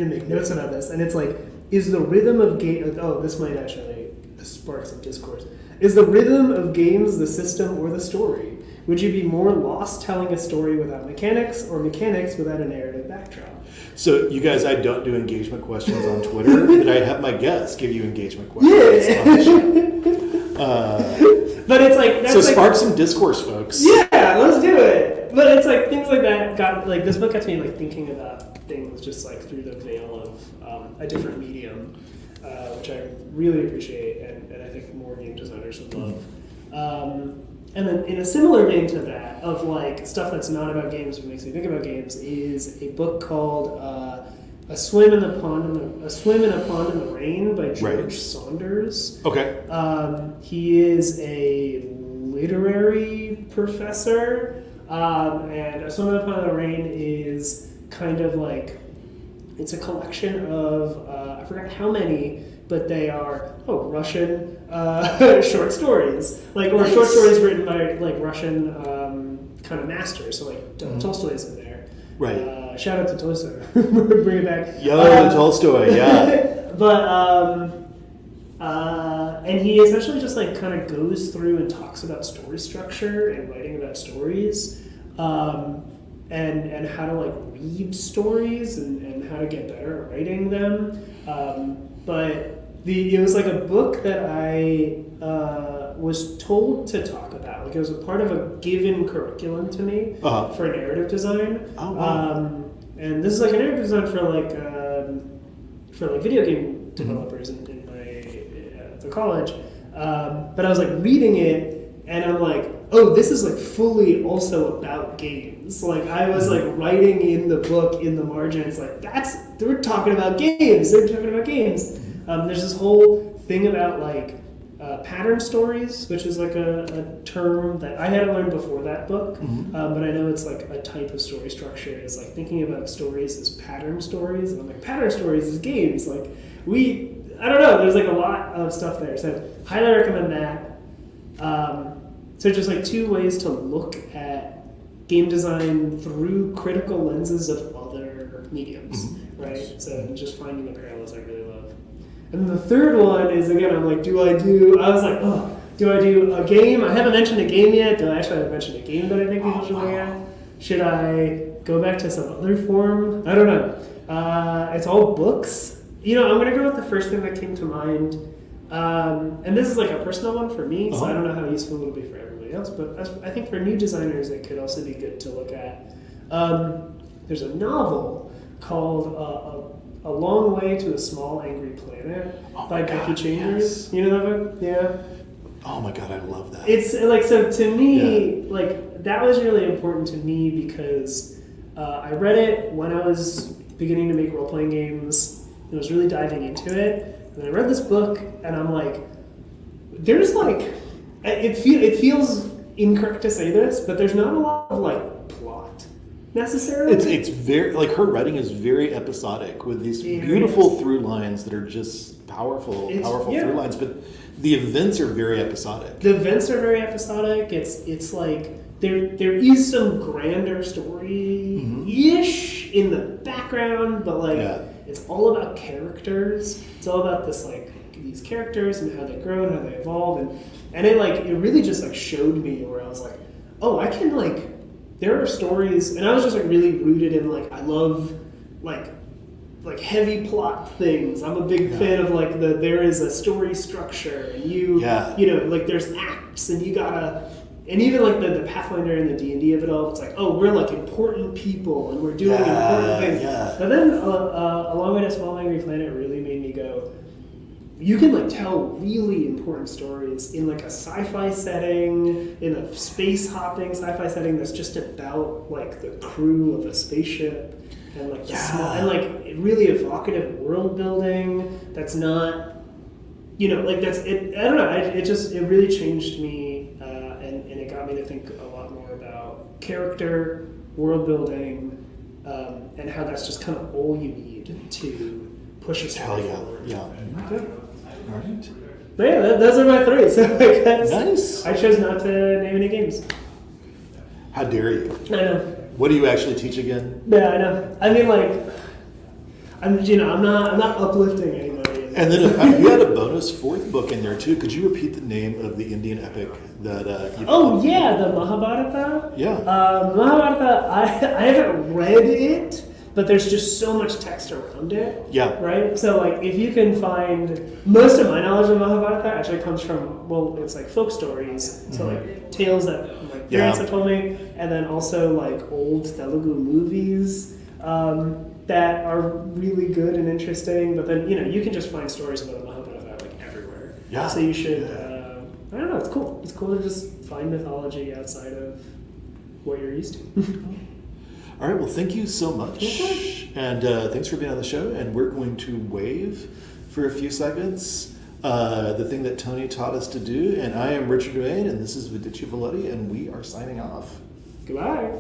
make notes about this. And it's like, is the rhythm of game? Oh, this might actually spark some discourse. Is the rhythm of games the system or the story? Would you be more lost telling a story without mechanics, or mechanics without a narrative backdrop? So you guys, I don't do engagement questions on Twitter, but I have my guests give you engagement questions on the show. But it's like that's so like, spark some discourse, folks. Yeah, let's do it. But it's like things like that got like this book got me like thinking about things just like through the veil of a different medium, which I really appreciate, and I think more game designers would love. And then in a similar vein to that, of like stuff that's not about games but makes me think about games, is a book called "A Swim in a Pond in the Rain" by George Saunders. Okay. He is a literary professor, and "A Swim in a Pond in the Rain" is kind of like, it's a collection of I forgot how many, but they are Russian short stories, like or short stories written by like Russian kind of masters. So like Tolstoy's in there. Right. Shout out to Tolstoy. Bring it back. Yo, Tolstoy, yeah. But and he essentially just like kind of goes through and talks about story structure and writing about stories, and how to like read stories and how to get better at writing them. But it was like a book that I was told to talk about. Like it was a part of a given curriculum to me for narrative design. Oh, wow. And this is like a narrative design for like video game developers in the college. But I was like reading it, and I'm like, oh, this is like fully also about games. Like I was like writing in the book in the margins, like they're talking about games. They're talking about games. There's this whole thing about like pattern stories, which is like a term that I had to learn before that book, but I know it's like a type of story structure. It's like thinking about stories as pattern stories, and I'm like, pattern stories is games. Like I don't know. There's like a lot of stuff there, so highly recommend that. So just like two ways to look at game design through critical lenses of other mediums, right? So just finding the parallels I really love. And then the third one is, again, I'm like, do I do a game? I haven't mentioned a game yet. Do I actually have mentioned a game that I think people should look at? Should I go back to some other form? I don't know. It's all books. I'm going to go with the first thing that came to mind. And this is like a personal one for me, so I don't know how useful it'll be for everybody else, but I think for new designers, it could also be good to look at. There's a novel called A Long Way to a Small Angry Planet by Becky Chambers. Yes. You know that book? Yeah. Oh my God, I love that. It's like, so to me, like that was really important to me because I read it when I was beginning to make role-playing games. I was really diving into it, and I read this book, and I'm like, there's like, it feels incorrect to say this, but there's not a lot of like plot necessarily. It's very, like, her writing is very episodic with these beautiful through lines that are just powerful through lines, but the events are very episodic. The events are very episodic. It's like there is some grander story-ish in the background, but like it's all about characters. It's all about this like these characters and how they grow and how they evolve, and it really just like showed me where I was like, oh, I can like, there are stories, and I was just like really rooted in like, I love like heavy plot things. I'm a big fan of like there is a story structure, and you know, like there's acts, and you gotta, and even like the Pathfinder and the D&D of it all, it's like, oh, we're like important people, and we're doing important things. But then A Long Way to a Small Angry Planet really made me go, you can like tell really important stories in like a sci-fi setting, in a space hopping sci-fi setting that's just about like the crew of a spaceship and like the small and like really evocative world building that's not, you know, like that's it. I don't know. It really changed me, and it got me to think a lot more about character, world building, and how that's just kind of all you need to push a story forward. Yeah. Okay. All right. But yeah, those are my three. So I guess Nice. I chose not to name any games. How dare you? I know. What do you actually teach again? Yeah, I know. I mean, like, I'm not uplifting anybody. And then you had a bonus fourth book in there too. Could you repeat the name of the Indian epic that you? Oh yeah, the Mahabharata. Yeah. Mahabharata. I haven't read it, but there's just so much text around it. Yeah. Right. So like, if you can find most of my knowledge of Mahabharata actually comes from it's like folk stories. So like tales that my parents have told me, and then also like old Telugu movies. That are really good and interesting, but then you can just find stories about the Mahabharata like everywhere. Yeah. So you should. I don't know. It's cool. It's cool to just find mythology outside of what you're used to. All right. Well, thank you so much, and thanks for being on the show. And we're going to wave for a few seconds. The thing that Tony taught us to do. And I am Richard Duane, and this is Viditya Voleti, and we are signing off. Goodbye.